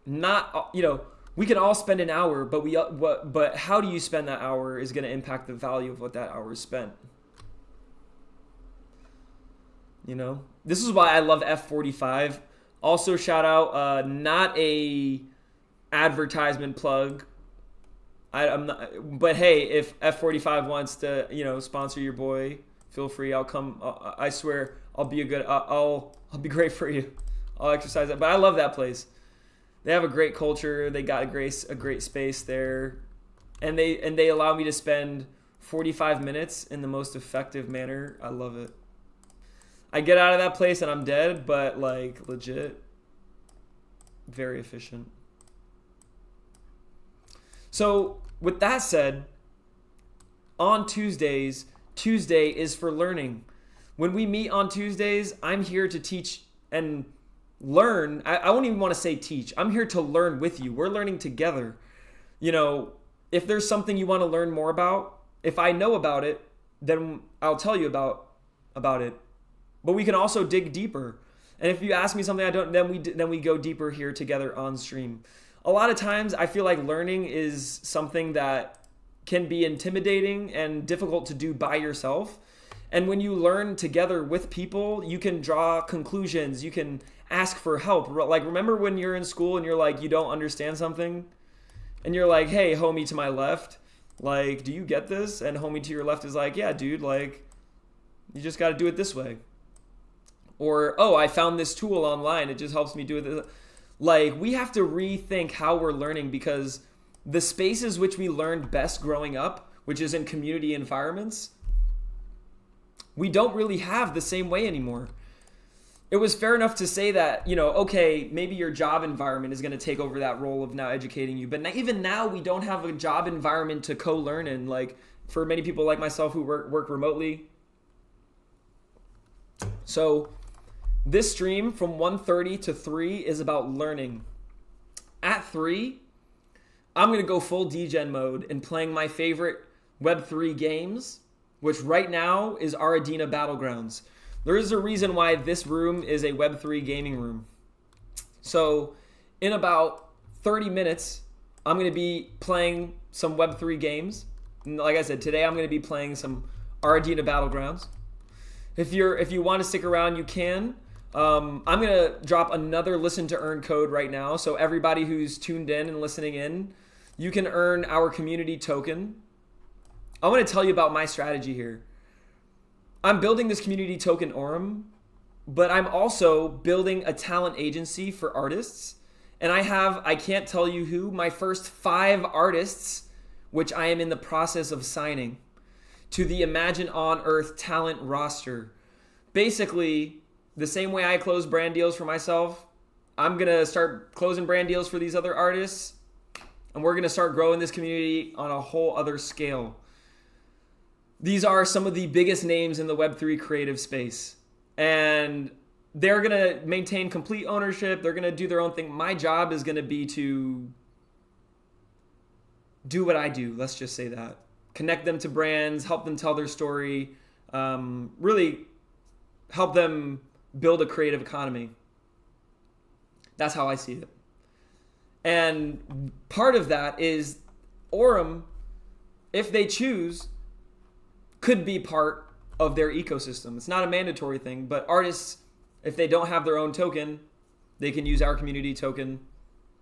not, you know, we can all spend an hour, but how do you spend that hour is going to impact the value of what that hour is spent. You know, this is why I love F45. Also, shout out, not a advertisement plug. I'm not, but hey, if F45 wants to, you know, sponsor your boy, feel free. I'll come. I swear, I'll be a good. I'll be great for you. I'll exercise that. But I love that place. They have a great culture. They got a great space there, and they allow me to spend 45 minutes in the most effective manner. I love it. I get out of that place and I'm dead, but like legit, very efficient. So with that said, on Tuesdays, Tuesday is for learning. When we meet on Tuesdays, I'm here to teach and learn. I won't even want to say teach. I'm here to learn with you. We're learning together. You know, if there's something you want to learn more about, if I know about it, then I'll tell you about it. But we can also dig deeper. And if you ask me something I don't, then we go deeper here together on stream. A lot of times I feel like learning is something that can be intimidating and difficult to do by yourself. And when you learn together with people, you can draw conclusions. You can ask for help. Like, remember when you're in school and you're like, you don't understand something? And you're like, hey, homie to my left, like, do you get this? And homie to your left is like, yeah, dude, like, you just got to do it this way. Or, oh, I found this tool online. It just helps me do it. Like, we have to rethink how we're learning, because the spaces which we learned best growing up, which is in community environments, we don't really have the same way anymore. It was fair enough to say that, you know, okay, maybe your job environment is going to take over that role of now educating you. But even now, we don't have a job environment to co-learn in. Like, for many people like myself who work remotely. So this stream from 1:30 to 3 is about learning. At 3, I'm going to go full degen mode and playing my favorite Web3 games, which right now is Aradina Battlegrounds. There is a reason why this room is a Web3 gaming room. So in about 30 minutes, I'm going to be playing some Web3 games. And like I said, today I'm going to be playing some Aradina Battlegrounds. If you want to stick around, you can. I'm going to drop another listen to earn code right now. So everybody who's tuned in and listening in, you can earn our community token. I want to tell you about my strategy here. I'm building this community token Aurum, but I'm also building a talent agency for artists. And I can't tell you who, my first 5 artists, which I am in the process of signing to the Imagine on Earth talent roster. Basically, the same way I close brand deals for myself, I'm going to start closing brand deals for these other artists, and we're going to start growing this community on a whole other scale. These are some of the biggest names in the Web3 creative space, and they're going to maintain complete ownership. They're going to do their own thing. My job is going to be to do what I do. Let's just say that. Connect them to brands, help them tell their story, really help them build a creative economy. That's how I see it. And part of that is Aurum, if they choose, could be part of their ecosystem. It's not a mandatory thing, but artists, if they don't have their own token, they can use our community token.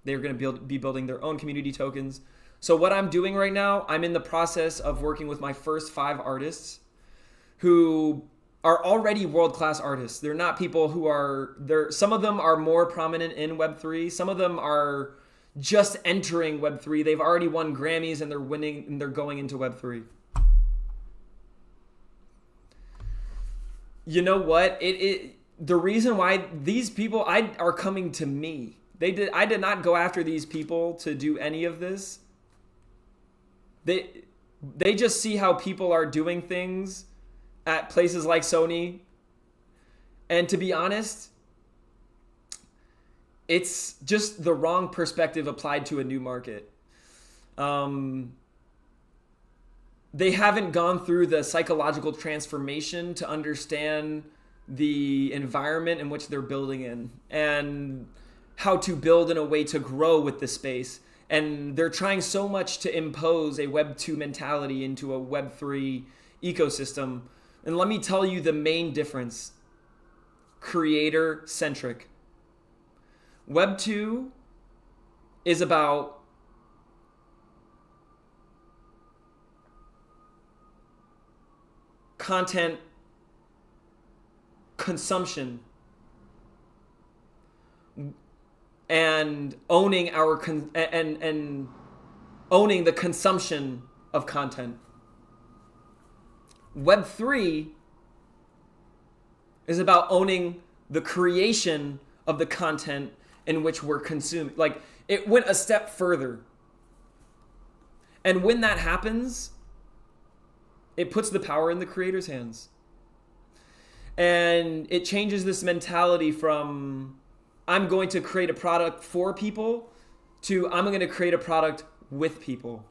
They're going to be building their own community tokens. So what I'm doing right now, I'm in the process of working with my first 5 artists who are already world-class artists. They're not people who are, some of them are more prominent in Web3. Some of them are just entering Web3. They've already won Grammys and they're winning and they're going into Web3. You know what? The reason why these people are coming to me. I did not go after these people to do any of this. They just see how people are doing things at places like Sony. And to be honest, it's just the wrong perspective applied to a new market. They haven't gone through the psychological transformation to understand the environment in which they're building in and how to build in a way to grow with the space. And they're trying so much to impose a Web 2 mentality into a Web 3 ecosystem. And let me tell you the main difference. Creator centric. Web 2 is about content consumption and owning owning the consumption of content. Web 3 is about owning the creation of the content in which we're consuming. Like, it went a step further. And when that happens, it puts the power in the creator's hands. And it changes this mentality from I'm going to create a product for people to I'm going to create a product with people.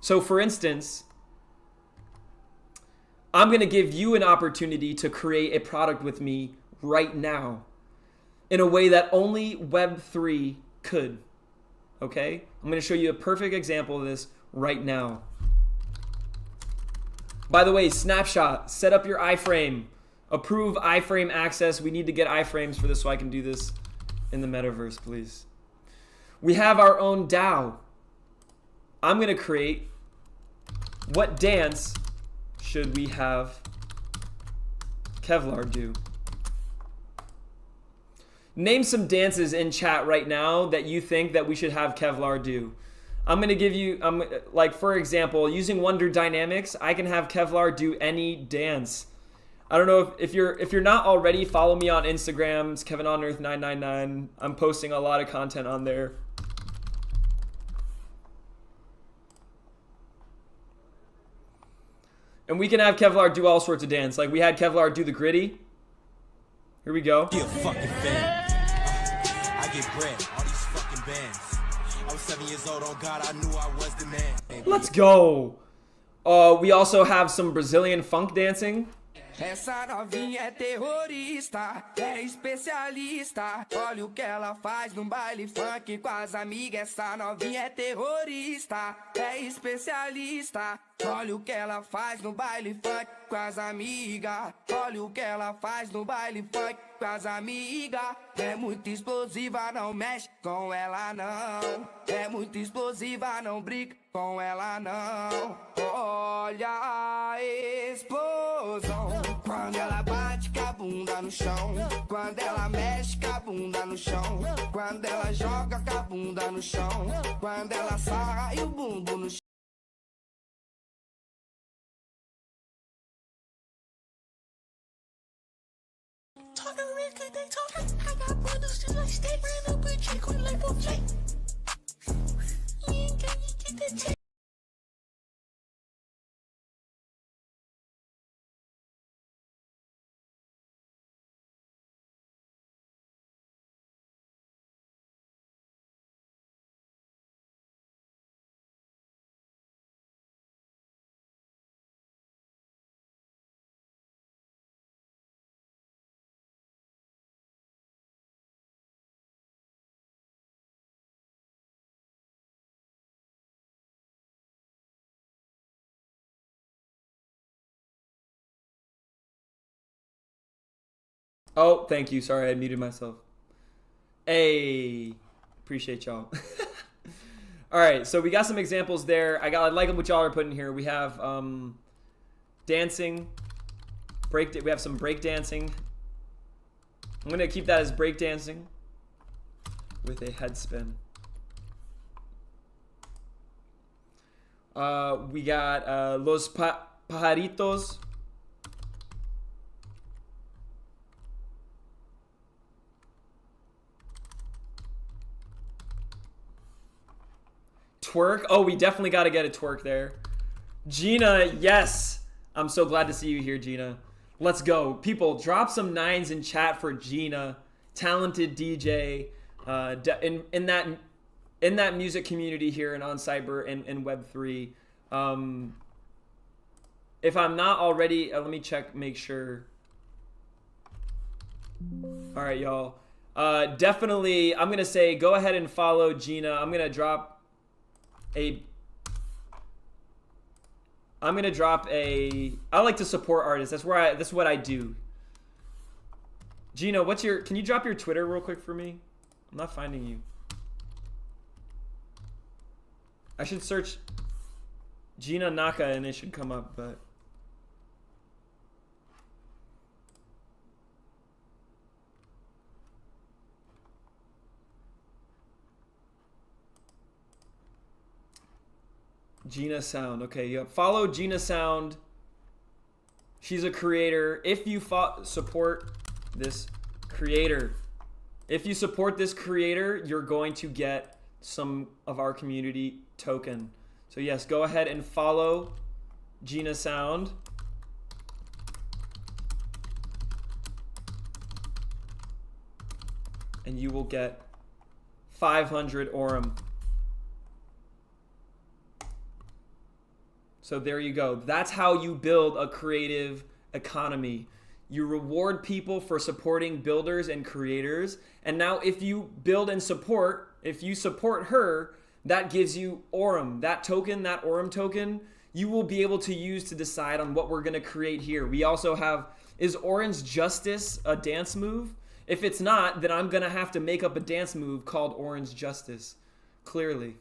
So for instance, I'm going to give you an opportunity to create a product with me right now in a way that only Web3 could. Okay? I'm going to show you a perfect example of this right now. By the way, Snapshot, set up your iframe. Approve iframe access. We need to get iframes for this so I can do this in the metaverse, please. We have our own DAO. I'm going to create what dance should we have Kevlar do? Name some dances in chat right now that you think that we should have Kevlar do. I'm going to give you, like for example, using Wonder Dynamics, I can have Kevlar do any dance. I don't know if you're not already, follow me on Instagram. It's KevinOnEarth999. I'm posting a lot of content on there. And we can have Kevlar do all sorts of dance. Like we had Kevlar do the gritty. Here we go.
Be a fucking fan. I get bread. All these fucking bands. I was 7 years old. On God, I knew I was the man.
Let's go. We also have some Brazilian funk dancing.
Essa novinha é terrorista, é especialista. Olha o que ela faz no baile funk com as amigas. Essa novinha é terrorista, é especialista. Olha o que ela faz no baile funk com as amigas. Olha o que ela faz no baile funk com as amigas. É muito explosiva, não mexe com ela não. É muito explosiva, não brinca com ela não. Olha a explosão. Quando ela bate com a bunda bunda no chão. Quando ela mexe com a bunda no chão. Quando ela joga com a bunda no chão. Quando ela sarra e o bumbum no chão.
Talking real good, they talking. I got brothers just like stay ran up a check with like a check. You ain't gonna get that check.
Oh, thank you. Sorry, I muted myself. Hey, appreciate y'all. All right, so we got some examples there. I like what y'all are putting here. We have dancing, we have some break dancing. I'm gonna keep that as break dancing with a head spin. We got Los Pajaritos. Twerk. Oh, we definitely got to get a twerk there. Gina, yes. I'm so glad to see you here, Gina. Let's go. People, drop some 9s in chat for Gina. Talented DJ in that music community here in OnCyber and Web3. If I'm not already, let me check, make sure. All right, y'all. Definitely, I'm going to say go ahead and follow Gina. I'm going to drop I like to support artists. That's what I do. Gina, can you drop your Twitter real quick for me? I'm not finding you. I should search Gina Naka and it should come up, but Gina Sound. Okay, yeah. Follow Gina Sound. She's a creator. If you support this creator, you're going to get some of our community token. So yes, go ahead and follow Gina Sound. And you will get 500 Aurum. So there you go. That's how you build a creative economy. You reward people for supporting builders and creators. And now if you build and support, if you support her, that gives you Aurum. That token, that Aurum token, you will be able to use to decide on what we're going to create here. We also have, is Orange Justice a dance move? If it's not, then I'm going to have to make up a dance move called Orange Justice. Clearly.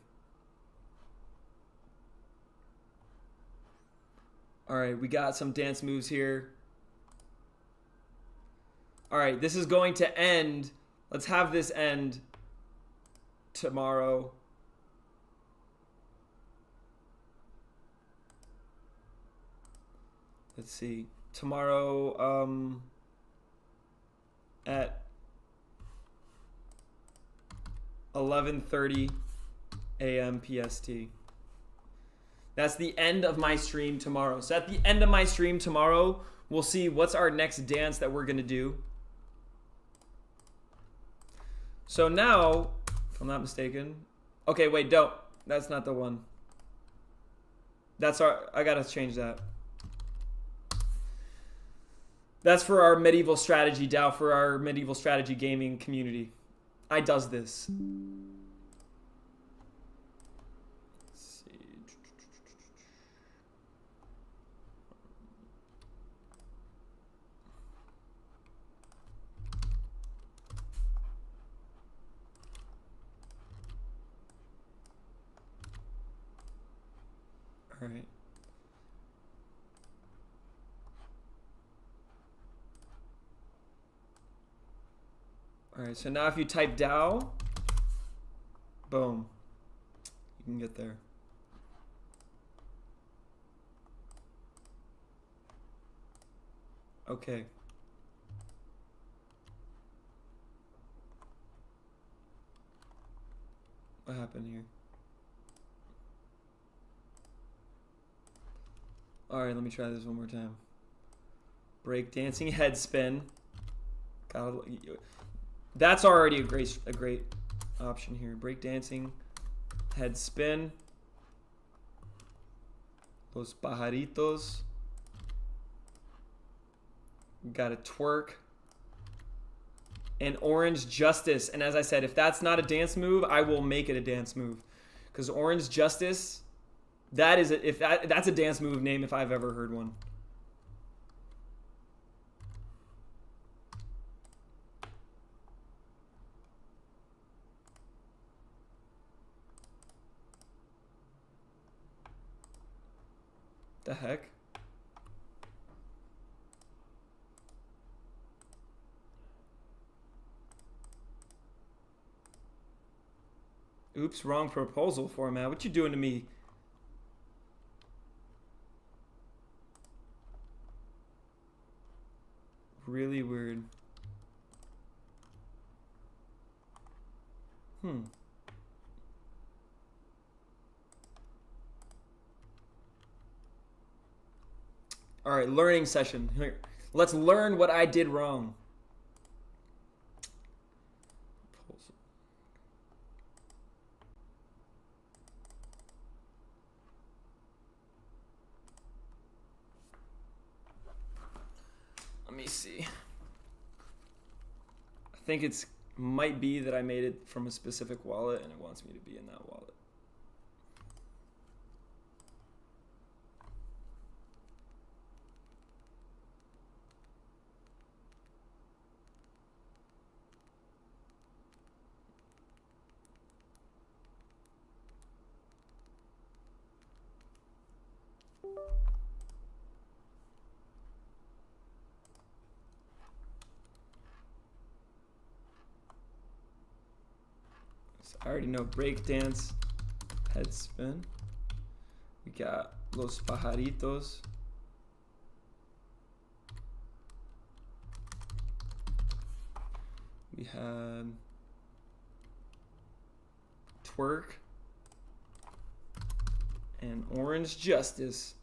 All right, we got some dance moves here. All right, this is going to end. Let's have this end tomorrow. Let's see. Tomorrow at 11:30 a.m. PST. That's the end of my stream tomorrow. So at the end of my stream tomorrow, we'll see what's our next dance that we're going to do. So now, if I'm not mistaken. Okay, wait, don't. That's not the one. I got to change that. That's for our medieval strategy DAO, for our medieval strategy gaming community. I does this. All right. All right, so now if you type DAO, boom, you can get there. Okay. What happened here? All right, let me try this one more time. Break dancing head spin. That's already a great option here. Break dancing head spin. Los pajaritos. Got a twerk. And Orange Justice. And as I said, if that's not a dance move, I will make it a dance move. Because Orange Justice, that's a dance move name if I've ever heard one. The heck? Oops, wrong proposal format. What you doing to me? Really weird. All right, learning session. Here, let's learn what I did wrong. Let me see. I think it's might be that I made it from a specific wallet and it wants me to be in that wallet. I already know break dance, head spin. We got Los Pajaritos. We had twerk and Orange Justice.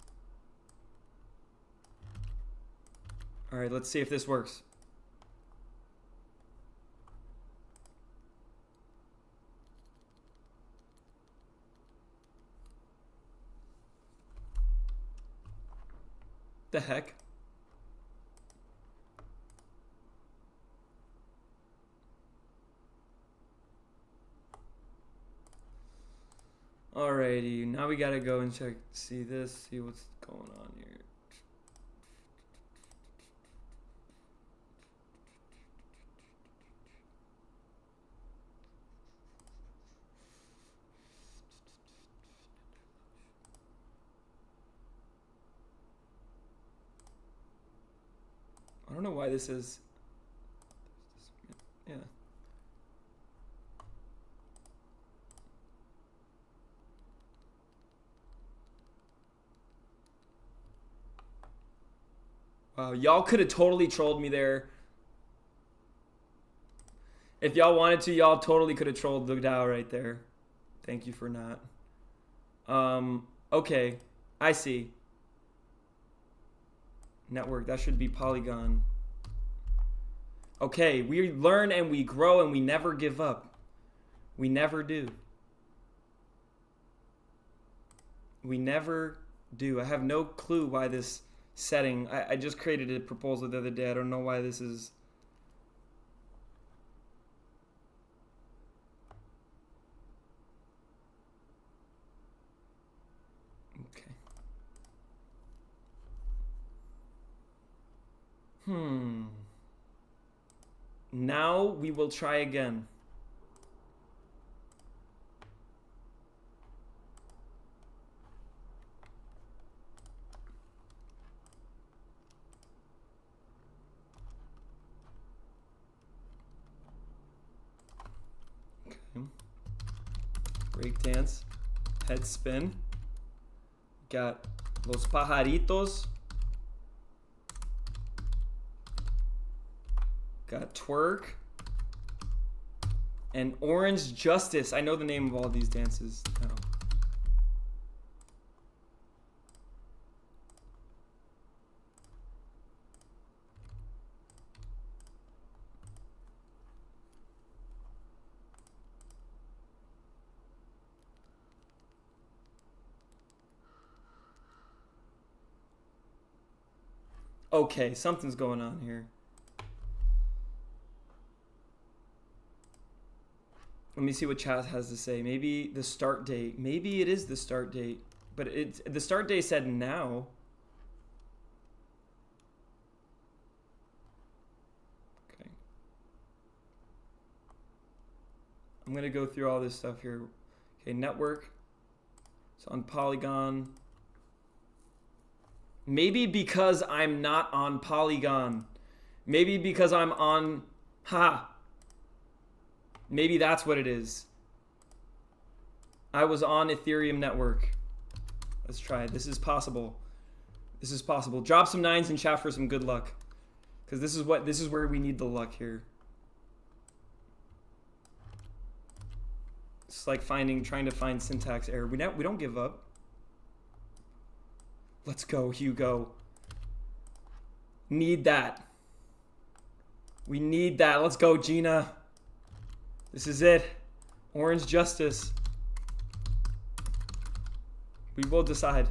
All right, let's see if this works. The heck? Alrighty, now we gotta go and check, see this, see what's going on here. I don't know why this is. Yeah. Wow, y'all could have totally trolled me there. If y'all wanted to, y'all totally could have trolled the DAO right there. Thank you for not. Okay, I see. Network, that should be Polygon. Okay, we learn and we grow and we never give up. We never do. We never do. I have no clue why this setting. I just created a proposal the other day. I don't know why this is. Okay. Now we will try again. Okay. Break dance. Head spin. Got Los Pajaritos. Got twerk. And Orange Justice. I know the name of all these dances now. Okay, something's going on here. Let me see what chat has to say. Maybe the start date. Maybe it is the start date. But it's the start date said now. Okay. I'm going to go through all this stuff here. Okay, network. It's on Polygon. Maybe because I'm not on Polygon. Maybe because I'm on... Maybe that's what it is. I was on Ethereum network. Let's try it. This is possible. This is possible. Drop some 9s in chat for some good luck. Because this is where we need the luck here. It's like trying to find syntax error. We don't give up. Let's go, Hugo. Need that. We need that. Let's go, Gina. This is it. Orange Justice. We will decide.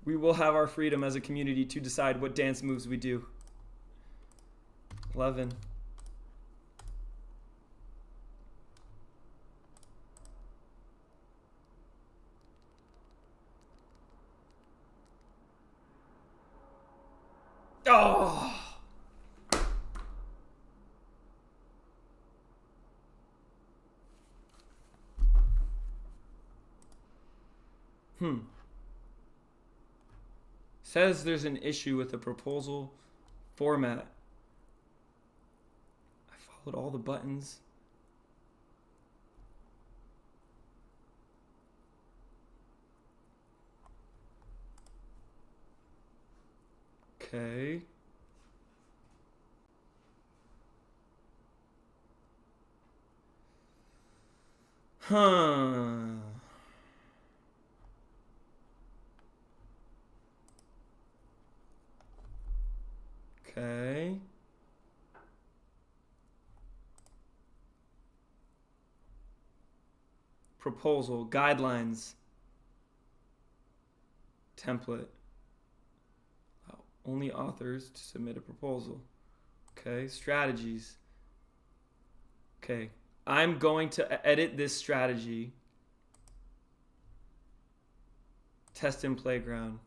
We will have our freedom as a community to decide what dance moves we do. 11. Oh! Says there's an issue with the proposal format. I followed all the buttons. Okay. Huh. Okay. Proposal, guidelines, template. Only authors to submit a proposal. Okay, strategies. Okay, I'm going to edit this strategy. Test in Playground.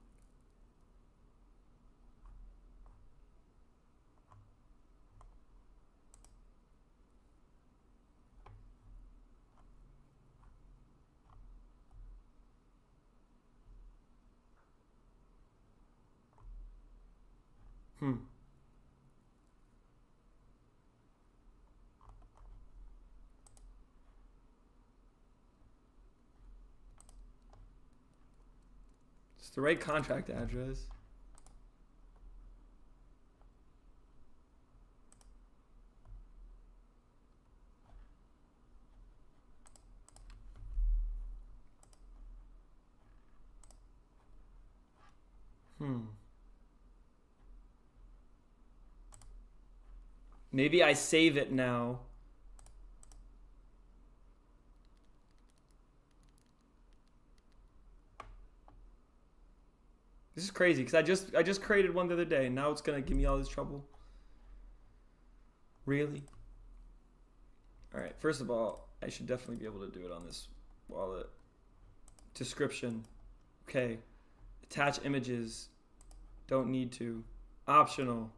It's the right contract address. Maybe I save it now. This is crazy because I just created one the other day and now it's gonna give me all this trouble. Really? Alright, first of all, I should definitely be able to do it on this wallet. Description. Okay. Attach images. Don't need to. Optional.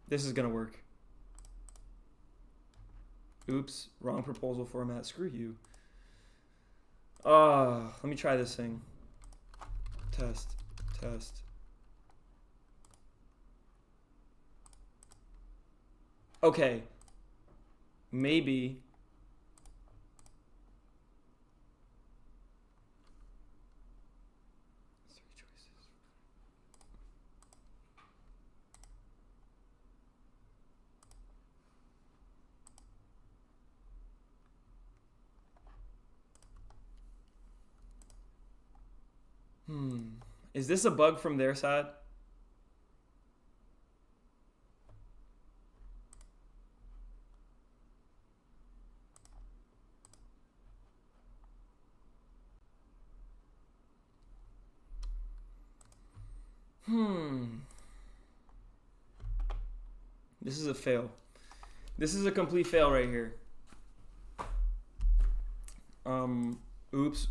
This is gonna work. Oops, wrong proposal format. Screw you. Let me try this thing. Test. Okay. Maybe. Three choices. Is this a bug from their side? This is a fail. This is a complete fail right here. Oops.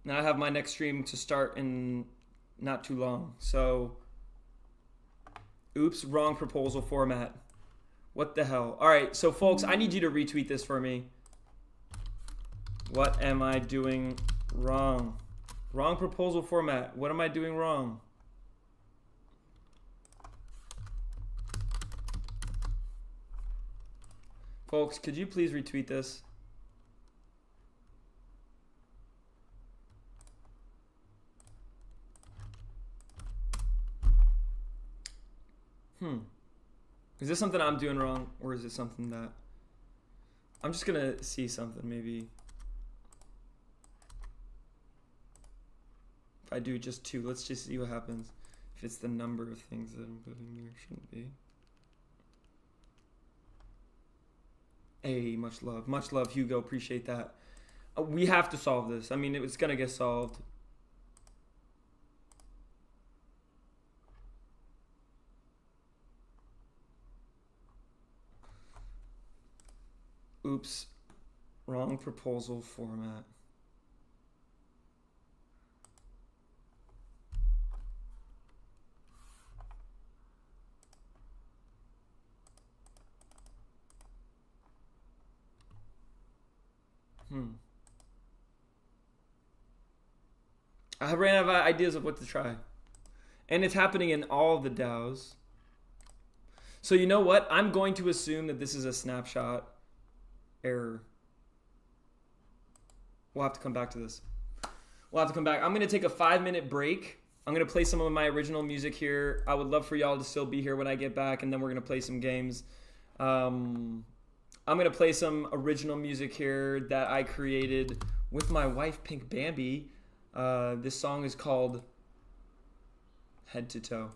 Now I have my next stream to start in not too long. So, oops, wrong proposal format. What the hell? All right, so folks, I need you to retweet this for me. What am I doing wrong? Wrong proposal format. What am I doing wrong? Folks, could you please retweet this? Is this something I'm doing wrong, or is it something that... I'm just gonna see something, maybe. If I do just 2, let's just see what happens. If it's the number of things that I'm putting there, shouldn't be. Hey, much love, Hugo, appreciate that. We have to solve this. I mean, it's gonna get solved. Oops, wrong proposal format. I ran out of ideas of what to try. And it's happening in all the DAOs. So you know what? I'm going to assume that this is a snapshot error. We'll have to come back to this. We'll have to come back. I'm going to take a 5-minute break. I'm going to play some of my original music here. I would love for y'all to still be here when I get back, and then we're going to play some games. I'm going to play some original music here that I created with my wife, Pink Bambi. This song is called Head to Toe.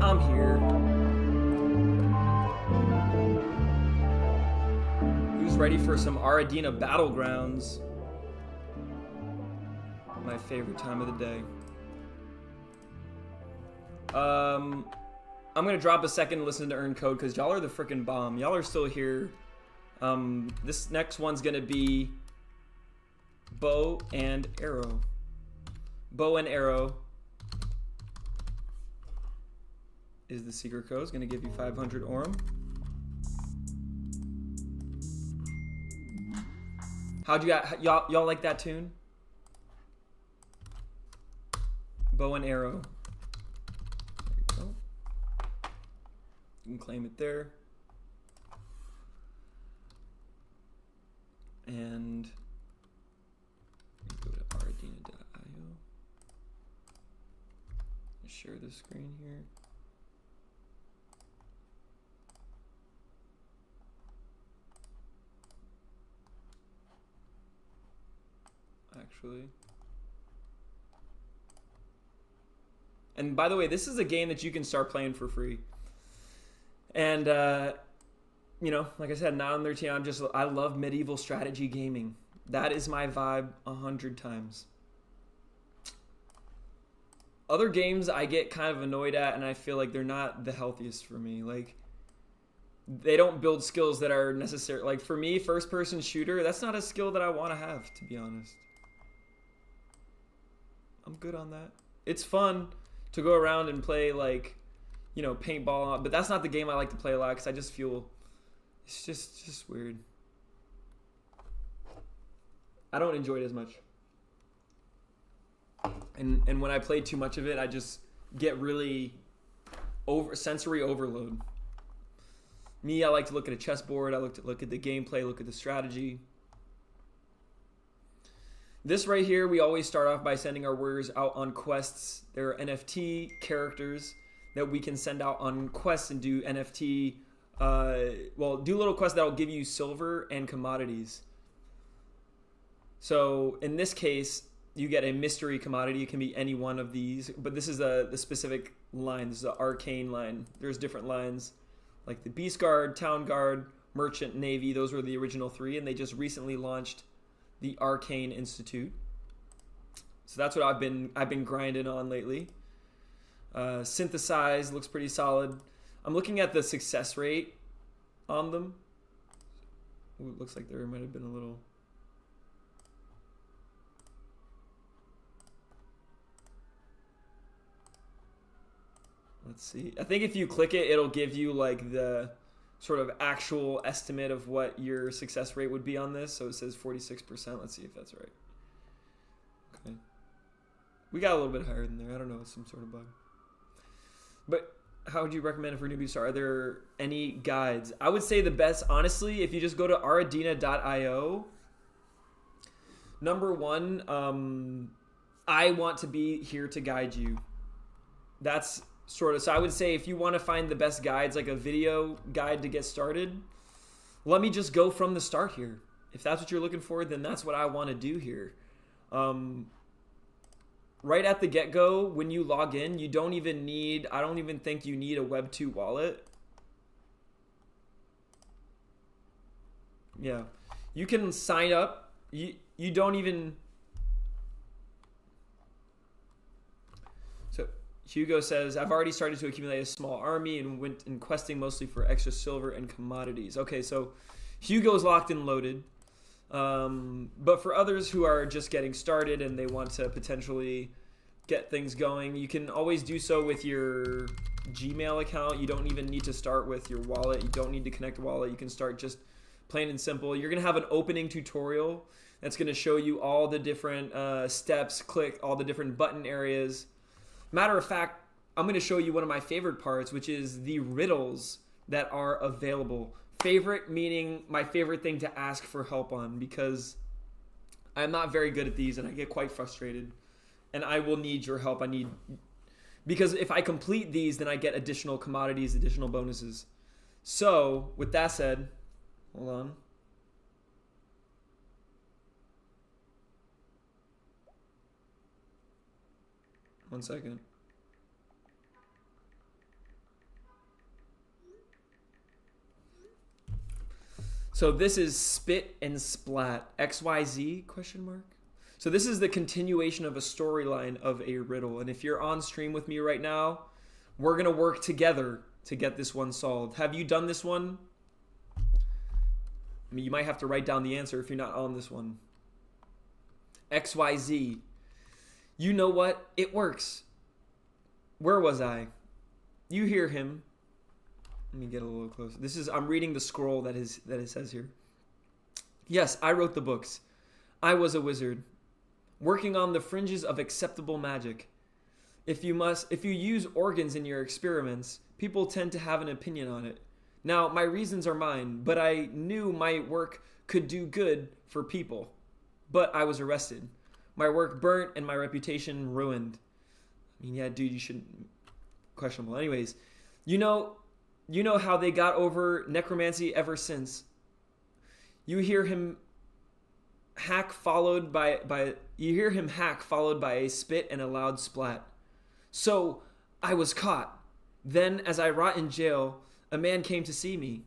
I'm here. Who's ready for some Aradina Battlegrounds? My favorite time of the day. I'm gonna drop a second and listen to Earn Code because y'all are the freaking bomb. Y'all are still here. This next one's gonna be bow and arrow. Bow and arrow is the secret code. It's gonna give you 500 Aurum. How'd you y'all like that tune? Bow and arrow. There you go. You can claim it there. And go to aradina.io. Share the screen here. Actually. And by the way, this is a game that you can start playing for free. And you know, like I said, not on their team. I love medieval strategy gaming. That is my vibe 100 times. Other games I get kind of annoyed at, and I feel like they're not the healthiest for me. Like, they don't build skills that are necessary. Like, for me, first-person shooter, that's not a skill that I want to have, to be honest. I'm good on that. It's fun to go around and play, like, you know, paintball, but that's not the game I like to play a lot because I just feel it's just weird. I don't enjoy it as much. And when I play too much of it, I just get really sensory overload. Me, I like to look at a chessboard, I look at the gameplay, look at the strategy. This right here, we always start off by sending our warriors out on quests. There are NFT characters that we can send out on quests and do NFT, do little quests that'll give you silver and commodities. So in this case, you get a mystery commodity. It can be any one of these, but this is the specific line. This is the arcane line. There's different lines like the Beast Guard, Town Guard, Merchant, Navy. Those were the original three, and they just recently launched the Arcane Institute. So that's what I've been grinding on lately. Synthesize looks pretty solid. I'm looking at the success rate on them. Ooh, it looks like there might have been a little. Let's see. I think if you click it, it'll give you like the sort of actual estimate of what your success rate would be on this. So it says 46%. Let's see if that's right. Okay. We got a little bit higher than there. I don't know. It's some sort of bug. But how would you recommend it for newbies? Are there any guides? I would say the best, honestly, if you just go to aradina.io. Number one, I want to be here to guide you. That's sort of, so I would say if you want to find the best guides, like a video guide to get started, let me just go from the start here. If that's what you're looking for, then that's what I want to do here. Right at the get-go, when you log in, I don't even think you need a Web2 wallet. Yeah. You can sign up. You don't even... So Hugo says, I've already started to accumulate a small army and went in questing mostly for extra silver and commodities. Okay, so Hugo's locked and loaded. But for others who are just getting started and they want to potentially get things going, you can always do so with your Gmail account. You don't even need to start with your wallet. You don't need to connect a wallet. You can start just plain and simple. You're going to have an opening tutorial that's going to show you all the different steps, click all the different button areas. Matter of fact, I'm going to show you one of my favorite parts, which is the riddles that are available. Favorite meaning my favorite thing to ask for help on, because I'm not very good at these and I get quite frustrated and I will need your help. Because if I complete these, then I get additional commodities, additional bonuses. So with that said, hold on. One second. So this is Spit and Splat. XYZ question mark? So this is the continuation of a storyline of a riddle. And if you're on stream with me right now, we're going to work together to get this one solved. Have you done this one? I mean, you might have to write down the answer if you're not on this one. XYZ. You know what? It works. Where was I? You hear him. Let me get a little closer. I'm reading the scroll that it says here. Yes, I wrote the books. I was a wizard, working on the fringes of acceptable magic. If you use organs in your experiments, people tend to have an opinion on it. Now, my reasons are mine, but I knew my work could do good for people. But I was arrested. My work burnt and my reputation ruined. I mean, yeah, dude, you shouldn't. Questionable. Anyways, you know how they got over necromancy ever since. You hear him hack followed by a spit and a loud splat. So I was caught. Then, as I rot in jail, a man came to see me,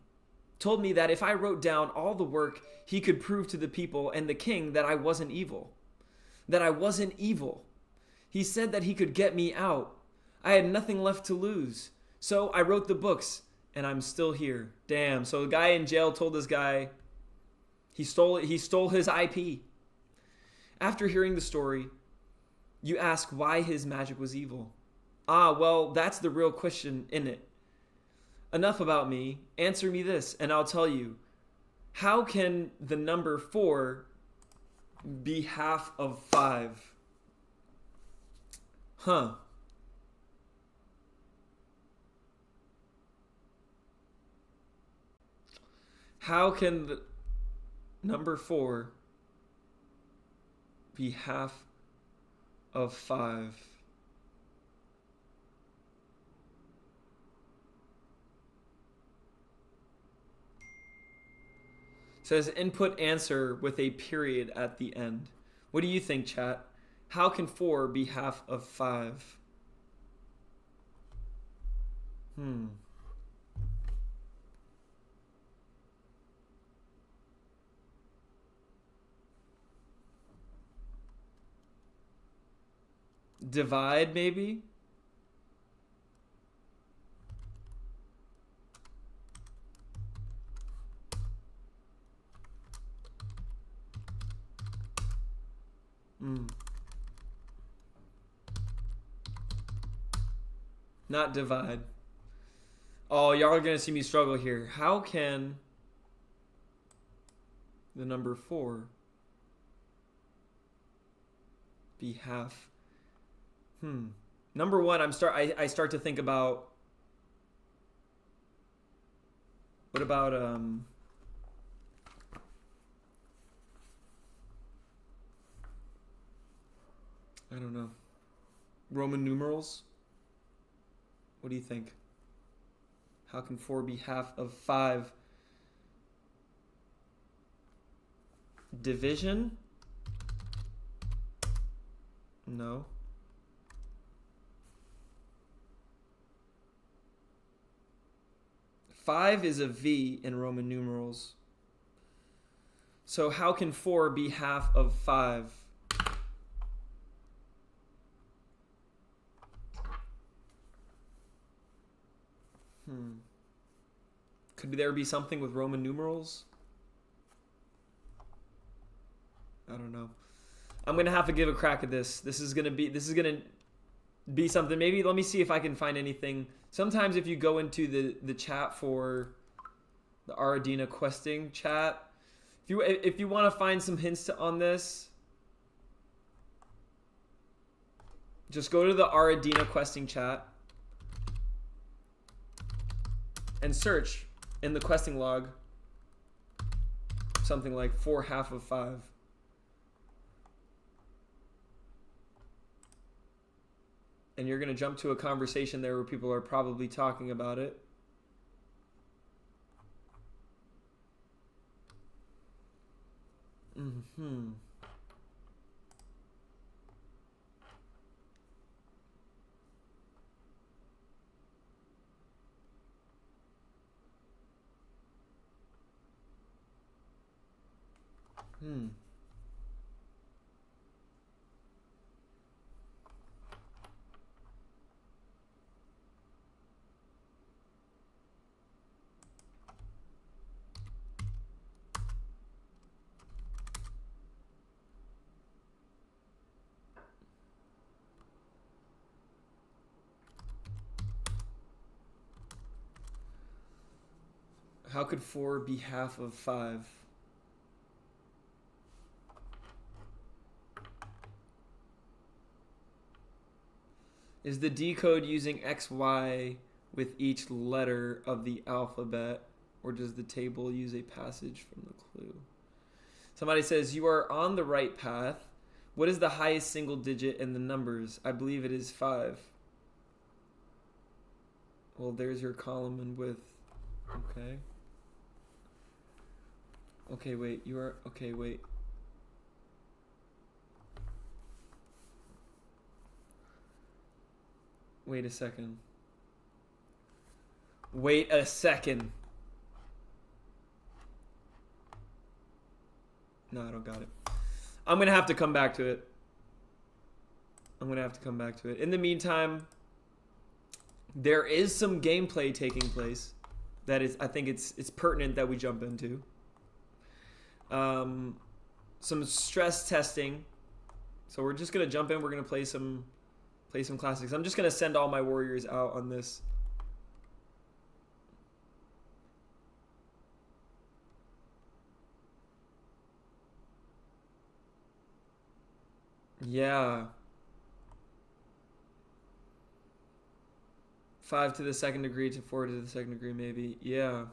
told me that if I wrote down all the work, he could prove to the people and the king that I wasn't evil. That I wasn't evil. He said that he could get me out. I had nothing left to lose. So I wrote the books, and I'm still here. Damn. So the guy in jail told this guy he stole his IP. After hearing the story, you ask why his magic was evil. Ah, well, that's the real question in it. Enough about me. Answer me this, and I'll tell you. How can the number 4 be half of 5? Huh. How can the number 4 be half of 5? Says input answer with a period at the end. What do you think, chat? How can 4 be half of 5? Divide, maybe? Not divide. Oh, y'all are going to see me struggle here. How can the number 4 be half? Number 1, I start to think about, what about I don't know, Roman numerals? What do you think? How can 4 be half of 5? Division? No. Five is a V in Roman numerals. So how can 4 be half of 5? Could there be something with Roman numerals? I don't know. I'm gonna have to give a crack at this. This is gonna be something. Maybe let me see if I can find anything. Sometimes if you go into the chat for the Aradina questing chat, if you want to find some hints on this, just go to the Aradina questing chat and search in the questing log something like 4 half of 5. And you're going to jump to a conversation there where people are probably talking about it. How could 4 be half of 5? Is the decode using XY with each letter of the alphabet, or does the table use a passage from the clue? Somebody says, you are on the right path. What is the highest single digit in the numbers? I believe it is 5. Well, there's your column and width. Okay. Okay, wait. You are... Okay, wait. Wait a second. Wait a second. No, I don't got it. I'm going to have to come back to it. In the meantime, there is some gameplay taking place that is, I think it's pertinent that we jump into. Some stress testing. So we're just going to jump in. We're going to play some classics. I'm just going to send all my warriors out on this. Yeah. 5 to the second degree to 4 to the second degree, maybe. Yeah.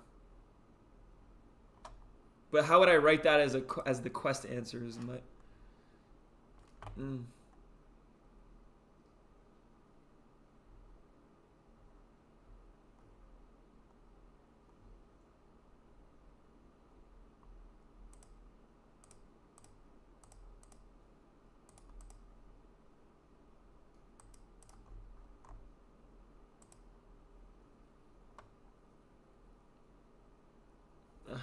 But how would I write that as the quest answers?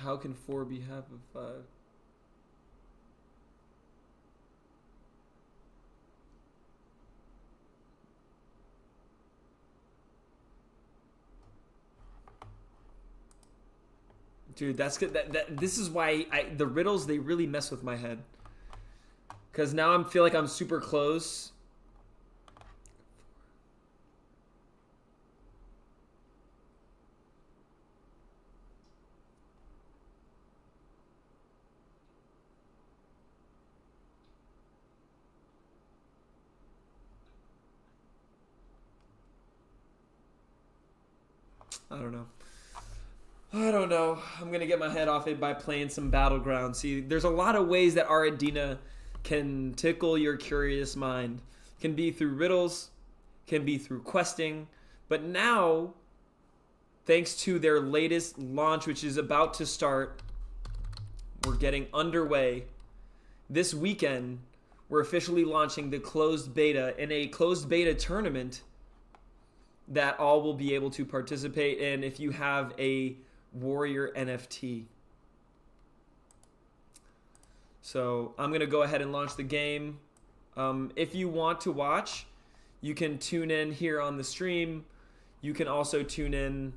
How can 4 be half of 5? Dude, that's good. This is why the riddles, they really mess with my head. Because now I feel like I'm super close. I don't know. I'm going to get my head off it by playing some Battlegrounds. See, there's a lot of ways that Aradina can tickle your curious mind. Can be through riddles, can be through questing. But now, thanks to their latest launch, which is about to start, we're getting underway. This weekend, we're officially launching the closed beta in a closed beta tournament that all will be able to participate in if you have a Warrior NFT. So I'm going to go ahead and launch the game. If you want to watch, you can tune in here on the stream. You can also tune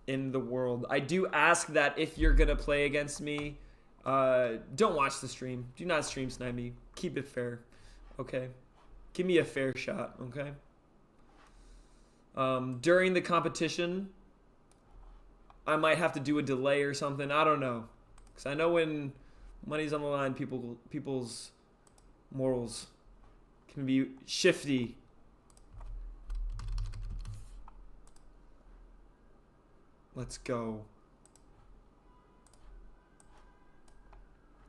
in the world. I do ask that if you're going to play against me, don't watch the stream. Do not stream snipe me. Keep it fair. Okay? Give me a fair shot. Okay? During the competition, I might have to do a delay or something. I don't know. Because I know when money's on the line, people's morals can be shifty. Let's go.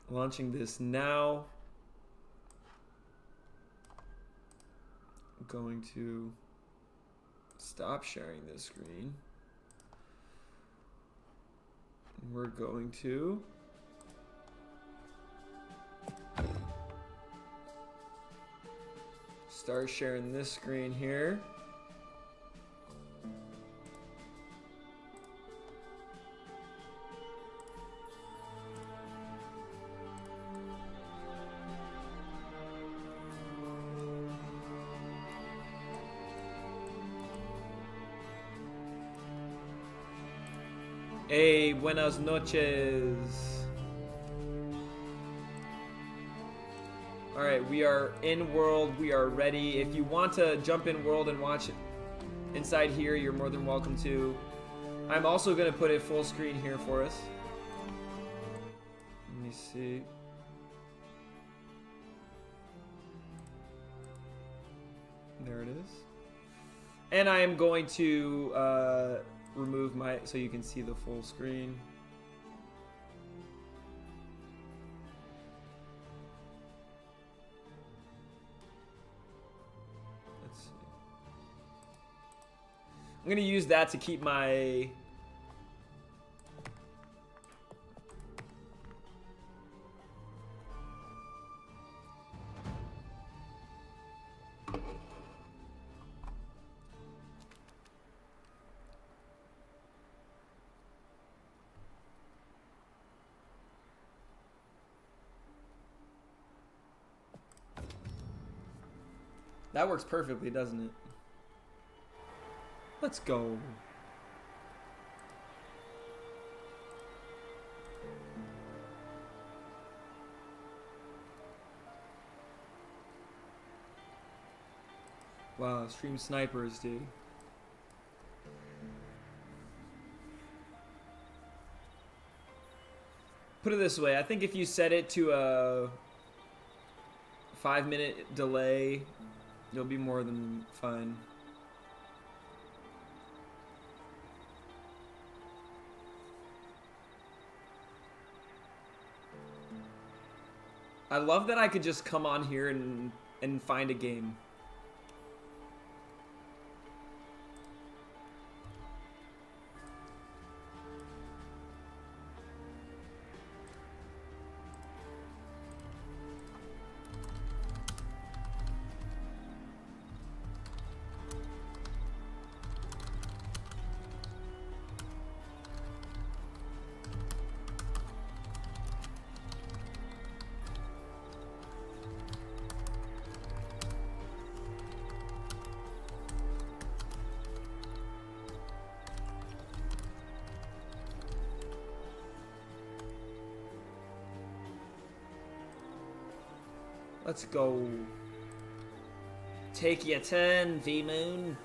Launching this now. I'm going to stop sharing this screen. We're going to start sharing this screen here. Hey, buenas noches. Alright, we are in world. We are ready. If you want to jump in world and watch inside here, you're more than welcome to. I'm also going to put it full screen here for us. Let me see. There it is. And I am going to remove my, so you can see the full screen. Let's see. I'm going to use that to keep my That works perfectly, doesn't it? Let's go. Wow, stream snipers, dude. Put it this way, I think if you set it to a 5-minute delay, you'll be more than fine. I love that I could just come on here and find a game. Let's go. Take your turn, V-Moon.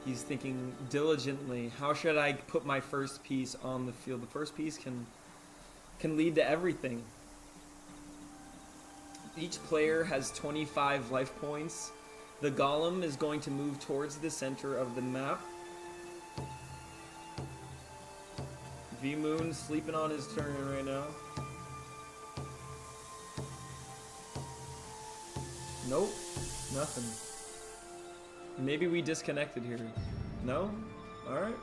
He's thinking diligently. How should I put my first piece on the field? The first piece can lead to everything. Each player has 25 life points. The golem is going to move towards the center of the map. V-Moon sleeping on his turn right now. Nope, nothing. Maybe we disconnected here. No? Alright.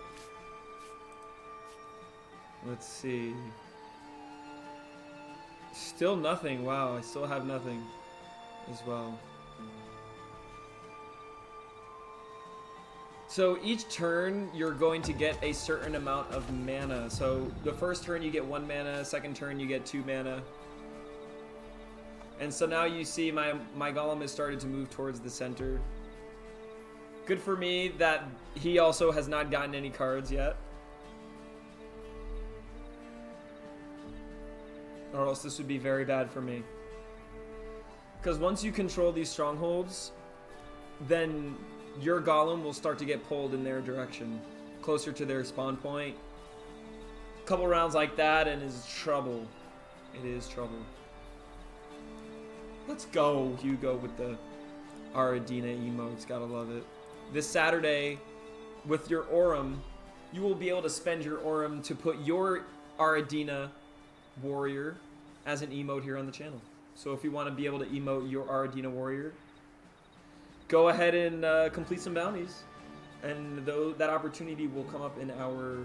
Let's see. Still nothing. Wow, I still have nothing as well. So each turn you're going to get a certain amount of mana. So the first turn you get 1 mana, second turn you get 2 mana. And so now you see my golem has started to move towards the center. Good for me that he also has not gotten any cards yet. Or else this would be very bad for me. Because once you control these strongholds, then your golem will start to get pulled in their direction. Closer to their spawn point. A couple rounds like that and it's trouble. It is trouble. Let's go, Hugo, with the Aradina emotes. Gotta love it. This Saturday, with your Aurum, you will be able to spend your Aurum to put your Aradina warrior as an emote here on the channel. So if you want to be able to emote your Aradina warrior, go ahead and complete some bounties. And that opportunity will come up in our...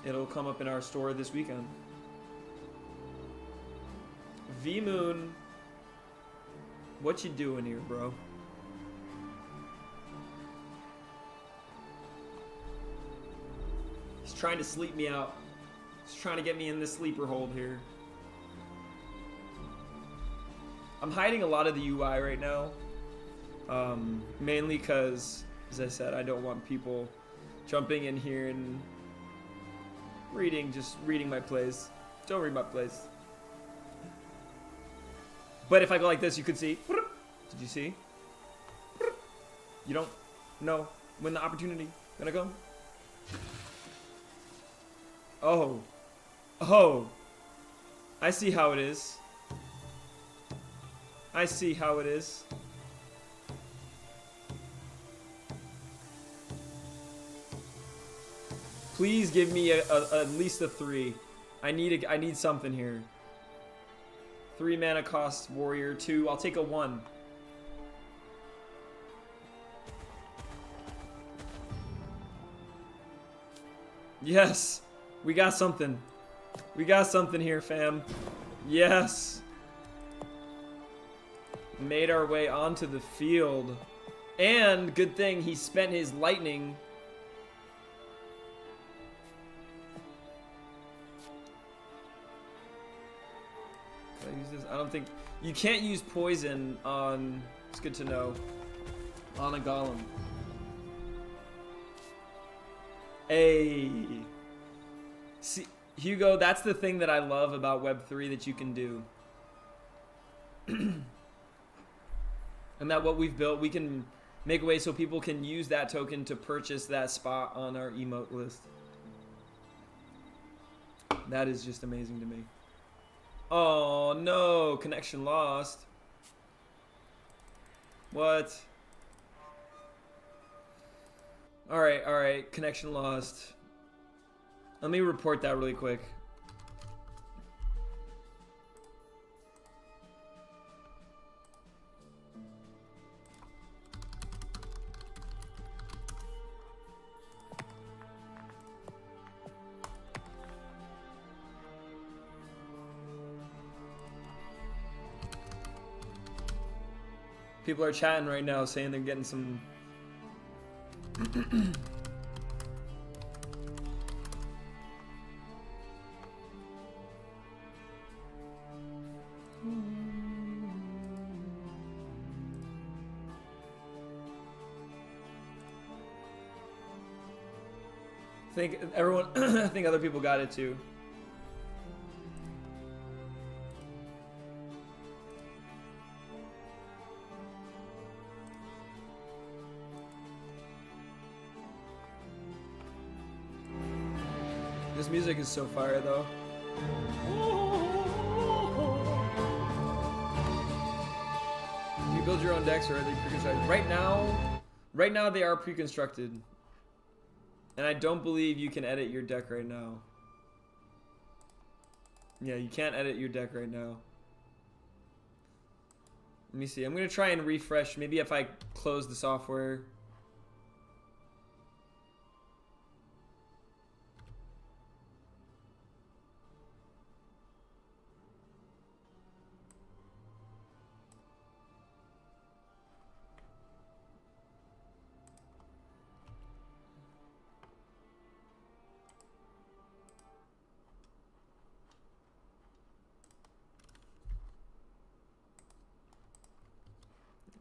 It'll come up in our store this weekend. V-Moon, what you doing here, bro? He's trying to sleep me out. He's trying to get me in this sleeper hold here. I'm hiding a lot of the UI right now. Mainly because, as I said, I don't want people jumping in here and just reading my plays. Don't read my plays. But if I go like this, you could see. Did you see? You don't know when the opportunity gonna go? Oh. Oh. I see how it is. I see how it is. Please give me at least a 3. I need something here. 3 mana cost warrior 2. I'll take a 1. Yes, we got something. We got something here, fam. Yes. Made our way onto the field. And good thing he spent his lightning. Can I use this? I don't think you can't use poison on. It's good to know. On a golem. Hey. See, Hugo, that's the thing that I love about Web3 that you can do. And that what we've built, we can make a way so people can use that token to purchase that spot on our emote list. That is just amazing to me. Oh no, connection lost. What? Alright, connection lost. Let me report that really quick. People are chatting right now saying they're getting some... I think everyone, I think other people got it too. This music is so fire though. Do you build your own decks or are they pre-constructed? Right now they are pre-constructed. And I don't believe you can edit your deck right now. Yeah, you can't edit your deck right now. Let me see. I'm going to try and refresh. Maybe if I close the software.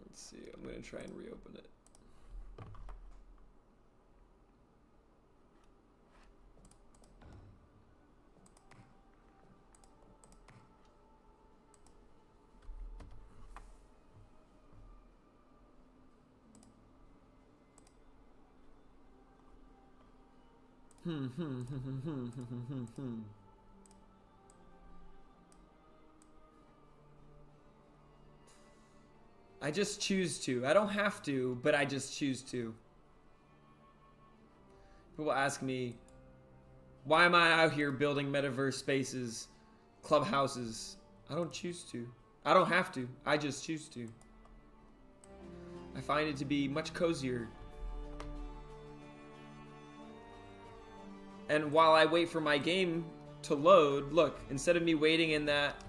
Let's see, I'm going to try and reopen it. I just choose to. I don't have to, but I just choose to. People ask me, why am I out here building metaverse spaces, clubhouses? I don't choose to. I don't have to. I just choose to. I find it to be much cozier. And while I wait for my game to load, look, instead of me waiting in that,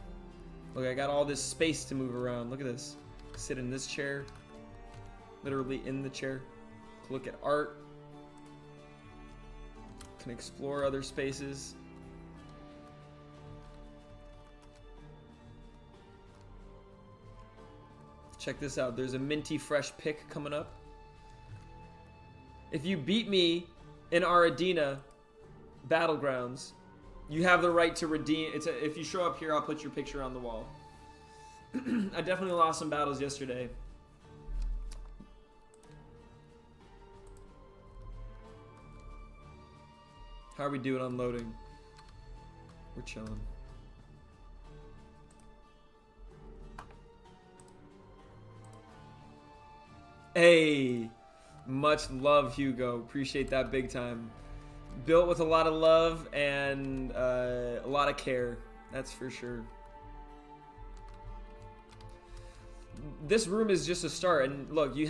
look, I got all this space to move around. Look at this. Sit in this chair, literally in the chair. Look at art. Can explore other spaces. Check this out. There's a minty fresh pick coming up. If you beat me in our Adena battlegrounds, you have the right to redeem. If you show up here, I'll put your picture on the wall. I definitely lost some battles yesterday. How are we doing on loading? We're chilling. Hey, much love, Hugo. Appreciate that big time. Built with a lot of love and a lot of care. That's for sure. This room is just a start, and look, you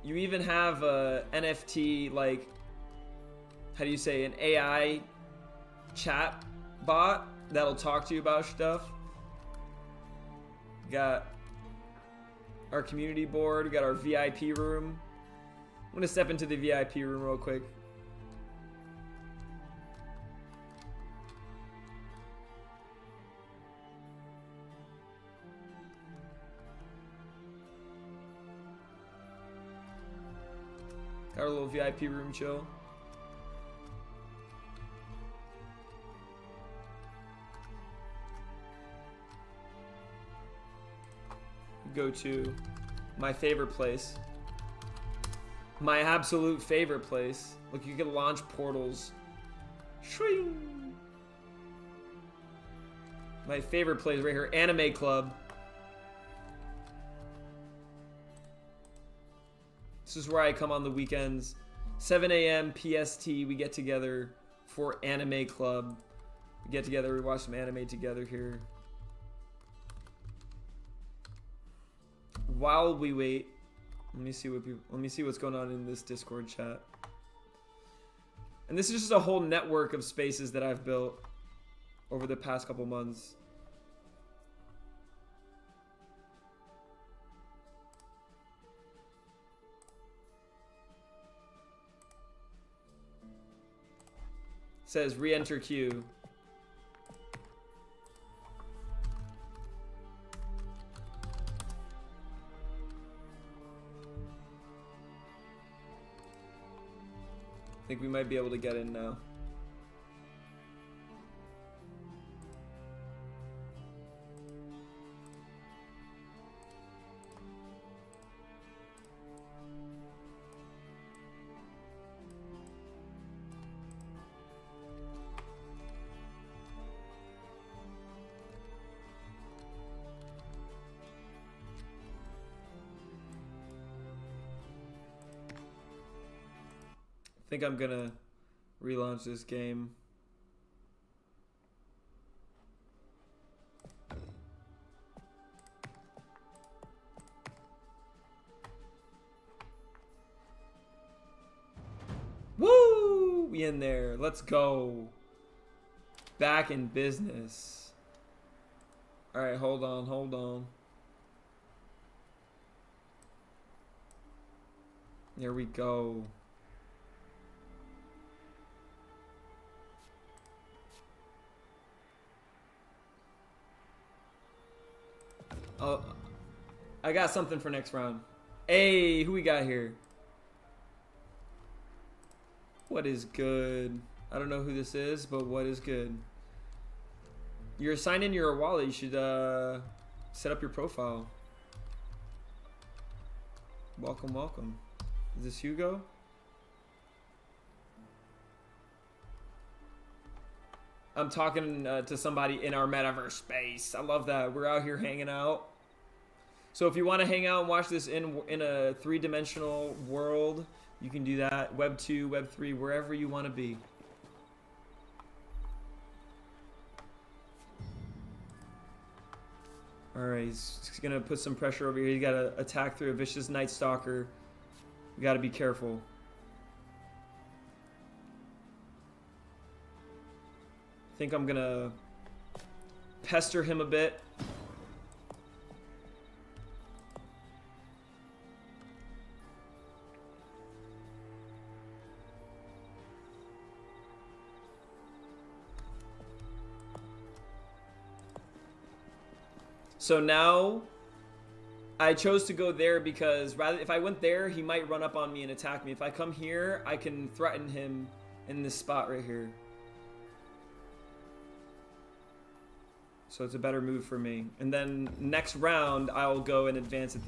even have a NFT, like, how do you say, an AI chat bot that'll talk to you about stuff. Got our community board, we got our VIP room. I'm gonna step into the VIP room real quick. Got our little VIP room chill. Go to my favorite place. My absolute favorite place. Look, you can launch portals. Shwing. My favorite place right here, Anime Club. This is where I come on the weekends. 7 a.m. PST, we get together for Anime Club. We get together, we watch some anime together here. While we wait, let me see what's going on in this Discord chat. And this is just a whole network of spaces that I've built over the past couple months. Says re-enter queue. I think we might be able to get in now. I think I'm gonna relaunch this game. Woo! We in there. Let's go. Back in business. Alright, hold on, hold on. There we go. Oh, I got something for next round. Hey, who we got here? What is good? I don't know who this is, but what is good? You're signed in your wallet. You should set up your profile. Welcome, welcome. Is this Hugo? I'm talking to somebody in our metaverse space. I love that. We're out here hanging out. So if you want to hang out and watch this in a three-dimensional world, you can do that. Web 2, Web 3, wherever you want to be. Alright, he's going to put some pressure over here. He's got to attack through a vicious Night Stalker. We got to be careful. I think I'm going to pester him a bit. So now I chose to go there because rather if I went there, he might run up on me and attack me. If I come here, I can threaten him in this spot right here. So it's a better move for me. And then next round, I'll go and advance at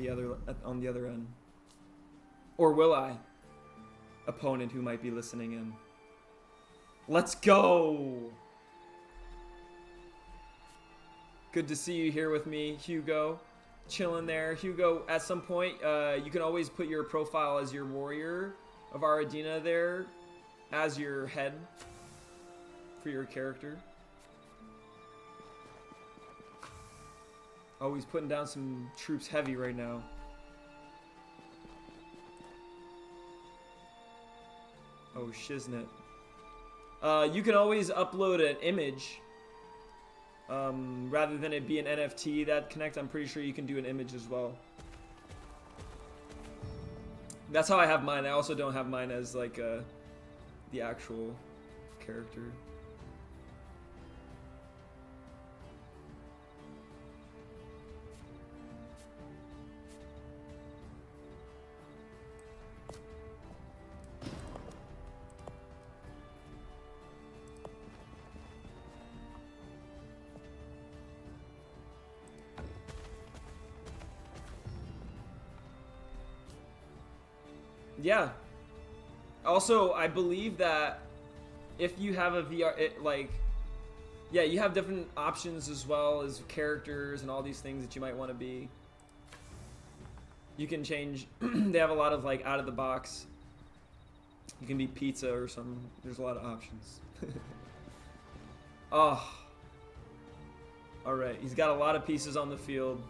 on the other end. Or will I? Opponent who might be listening in. Let's go! Good to see you here with me, Hugo. Chilling there. Hugo, at some point, you can always put your profile as your warrior of Aradina there as your head for your character. Oh, he's putting down some troops heavy right now. Oh, shiznit. You can always upload an image. Rather than it be an NFT that connect, I'm pretty sure you can do an image as well. That's how I have mine. I also don't have mine as like the actual character. Yeah. Also, I believe that if you have a VR, yeah, you have different options as well as characters and all these things that you might want to be. You can change. They have a lot of like out of the box. You can be pizza or something. There's a lot of options. Oh. All right. He's got a lot of pieces on the field.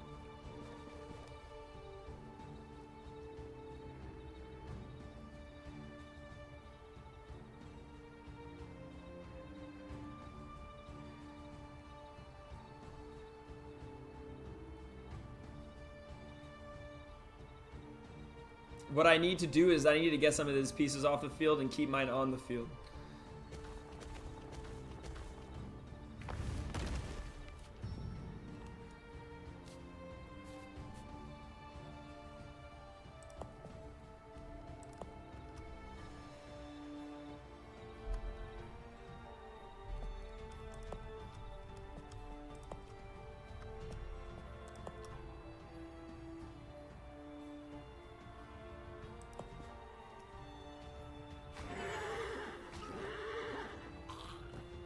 What I need to do is I need to get some of these pieces off the field and keep mine on the field.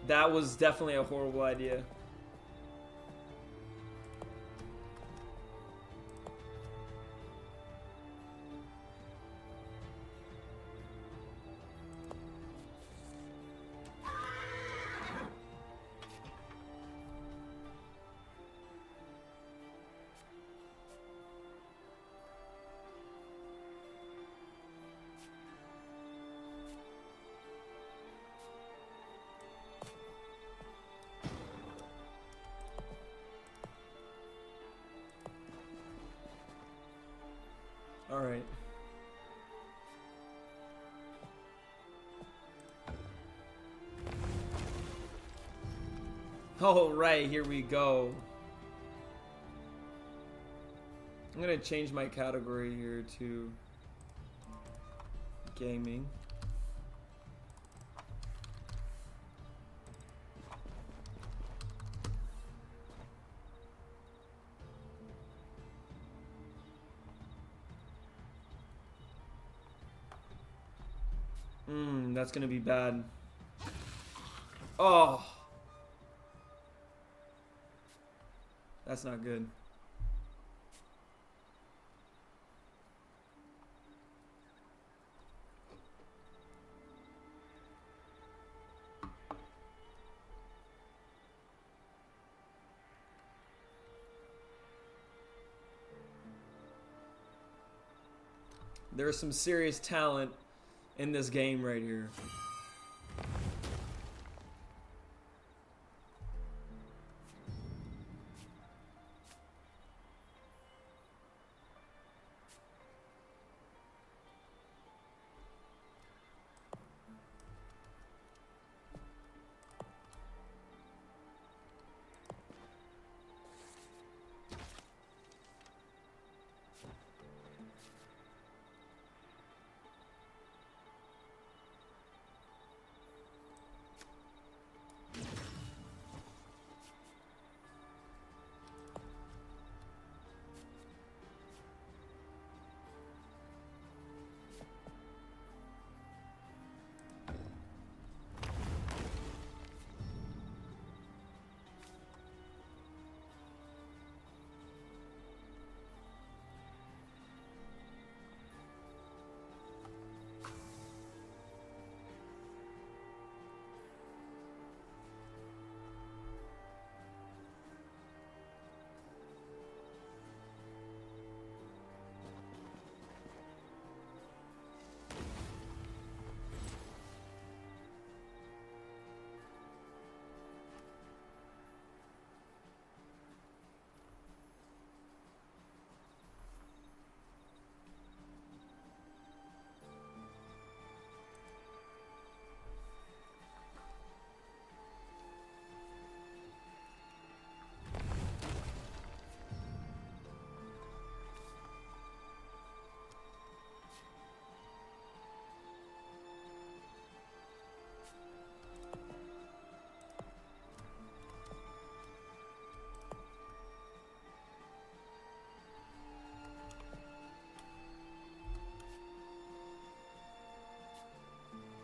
That was definitely a horrible idea. All right. All right, here we go. I'm gonna change my category here to gaming. That's gonna be bad. Oh, that's not good. There's some serious talent in this game right here.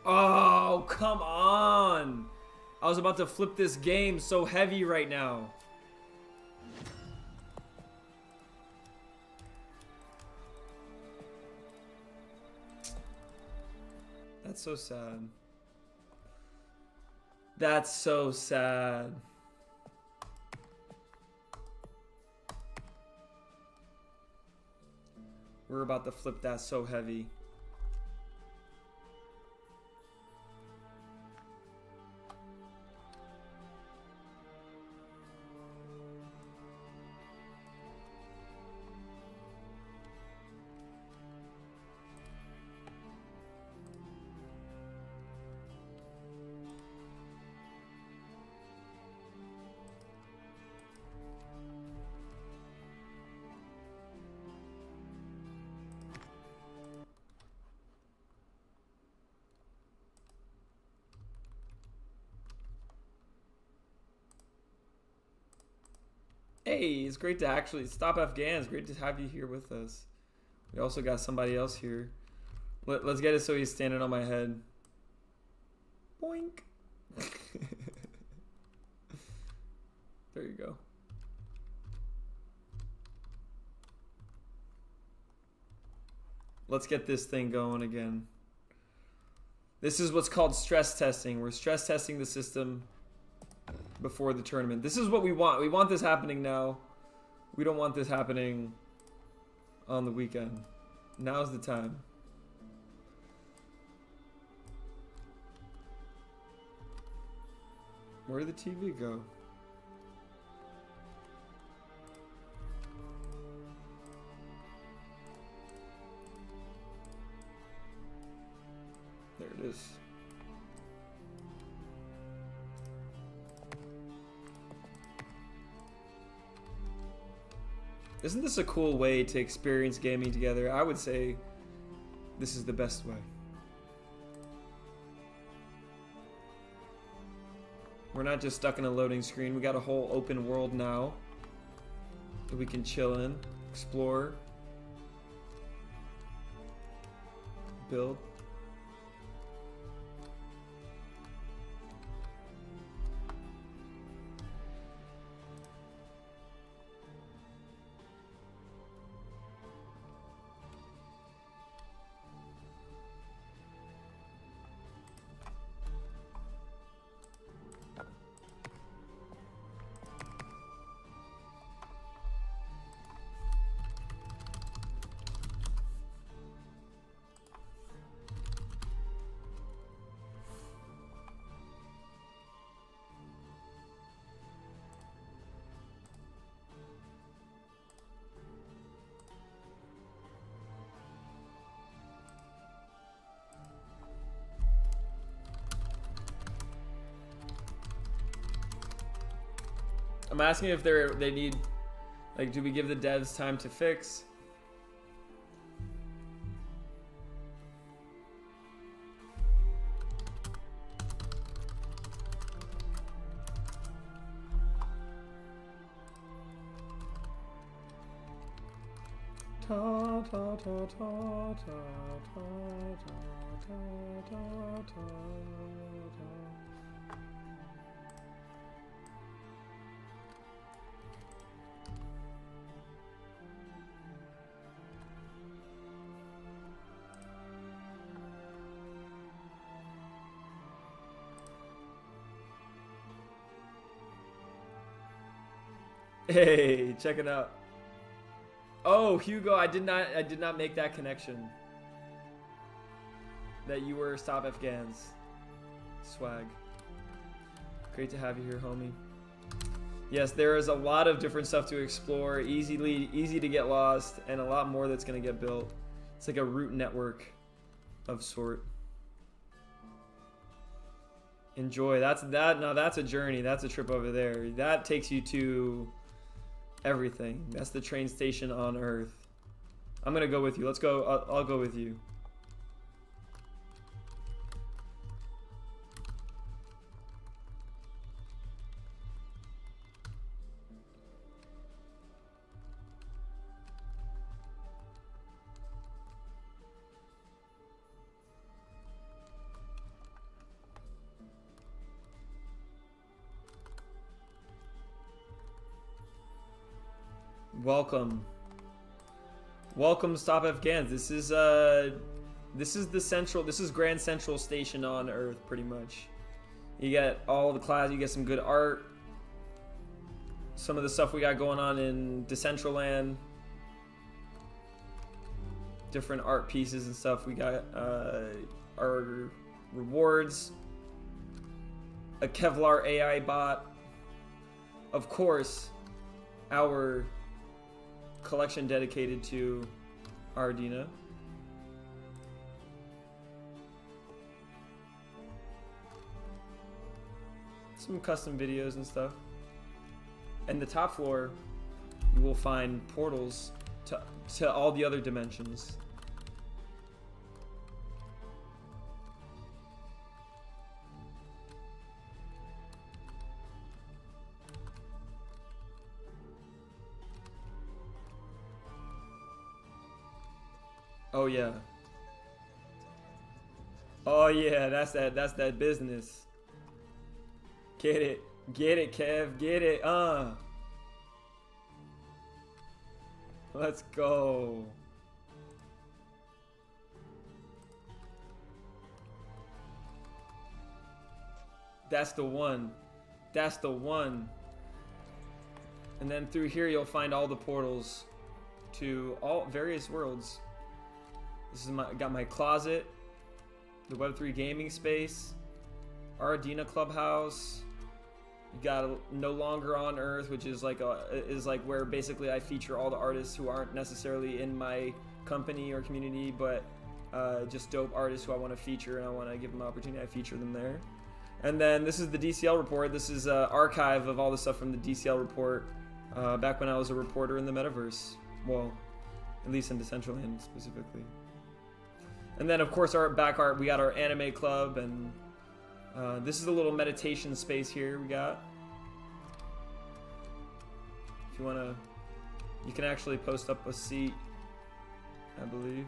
Oh, come on. I was about to flip this game so heavy right now. That's so sad. That's so sad. We're about to flip that so heavy. Hey, it's great to actually stop Afghans. Great to have you here with us. We also got somebody else here. Let's get it so he's standing on my head. Boink. There you go. Let's get this thing going again. This is what's called stress testing. We're stress testing the system before the tournament. This is what we want. We want this happening now. We don't want this happening on the weekend. Now's the time. Where did the TV go? There it is. Isn't this a cool way to experience gaming together? I would say this is the best way. We're not just stuck in a loading screen. We got a whole open world now that we can chill in, explore, build. I'm asking if they need, like, do we give the devs time to fix? Ta ta ta ta ta ta ta ta ta ta. Hey, check it out. Oh, Hugo, I did not make that connection. That you were Stop Afghans. Swag. Great to have you here, homie. Yes, there is a lot of different stuff to explore, easy to get lost, and a lot more that's gonna get built. It's like a root network of sort. Enjoy. Now that's a journey. That's a trip over there. That takes you to everything. That's the train station on Earth. I'm gonna go with you. Let's go. I'll go with you. Welcome. Welcome, Stop Afghans. This is the central. This is Grand Central Station on Earth, pretty much. You get all the class. You get some good art. Some of the stuff we got going on in Decentraland. Different art pieces and stuff. We got our rewards. A Kevlar AI bot. Of course, our collection dedicated to Ardina. Some custom videos and stuff. And the top floor, you will find portals to all the other dimensions. Oh yeah. Oh yeah, that's that business. Get it, Kev, get it, Let's go. That's the one. That's the one. And then through here you'll find all the portals to all various worlds. This is got my closet, the Web3 gaming space, Ardina Clubhouse. You got No Longer on Earth, which is like where basically I feature all the artists who aren't necessarily in my company or community, but just dope artists who I want to feature and I want to give them an opportunity. I feature them there. And then this is the DCL report. This is an archive of all the stuff from the DCL report back when I was a reporter in the metaverse. Well, at least in Decentraland specifically. And then, of course, our back art, we got our anime club, and this is a little meditation space here we got. If you want to, you can actually post up a seat, I believe.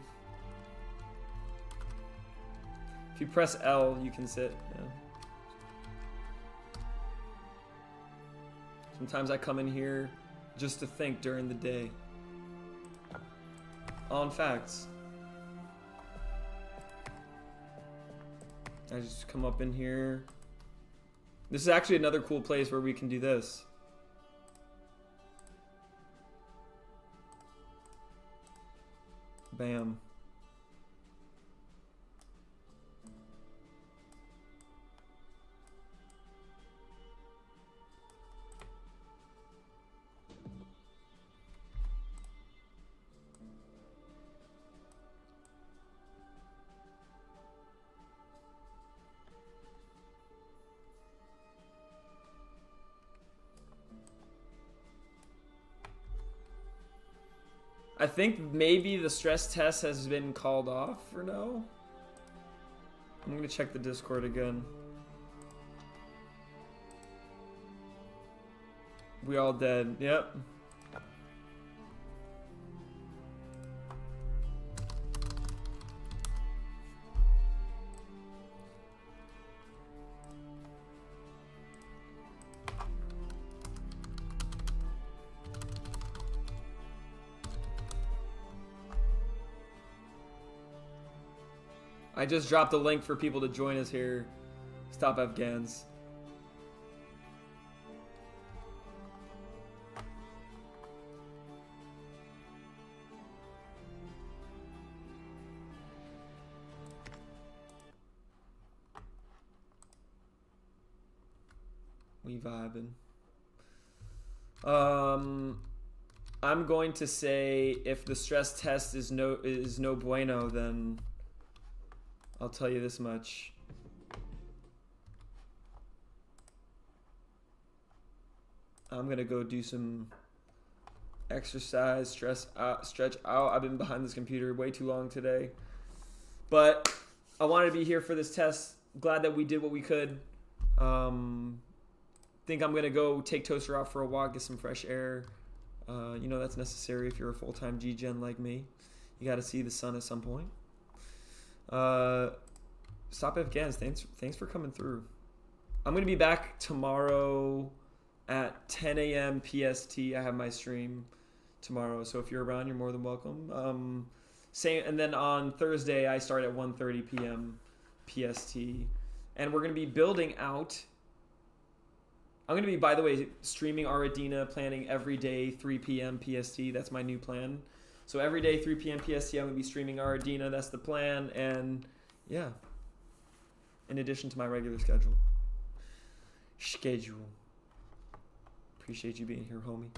If you press L, you can sit. Yeah. Sometimes I come in here just to think during the day on facts. I just come up in here. This is actually another cool place where we can do this. Bam. I think maybe the stress test has been called off for now. I'm gonna check the Discord again. We all dead. Yep. I just dropped a link for people to join us here. Stop Afghans. We vibing. I'm going to say if the stress test is no bueno, then I'll tell you this much. I'm gonna go do some exercise, stretch out. I've been behind this computer way too long today. But I wanted to be here for this test. Glad that we did what we could. Think I'm gonna go take Toaster out for a walk, get some fresh air. You know that's necessary if you're a full-time G-Gen like me. You gotta see the sun at some point. Stop Afghans, thanks for coming through. I'm gonna be back tomorrow at 10 a.m. PST. I have my stream tomorrow. So if you're around, you're more than welcome. Same, and then on Thursday I start at 1:30 p.m. PST, and we're gonna be building out. I'm gonna be, by the way, streaming Art Adina, planning every day 3 p.m. PST. That's my new plan. So every day 3 p.m. PST, I'm gonna be streaming Art Adina. That's the plan, and yeah. In addition to my regular schedule. Appreciate you being here, homie.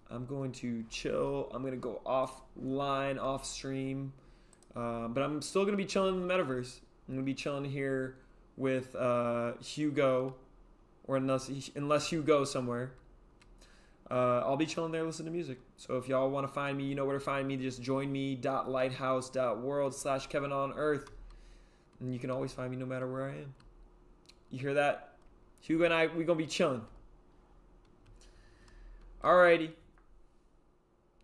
I'm going to chill. I'm going to go offline, off stream. But I'm still going to be chilling in the metaverse. I'm going to be chilling here with Hugo. Or unless Hugo goes somewhere. I'll be chilling there listening to music. So if y'all want to find me, you know where to find me. Just join me.lighthouse.world/KevinOnEarth. And you can always find me no matter where I am. You hear that? Hugo and I, we going to be chilling. Alrighty.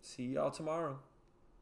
See y'all tomorrow.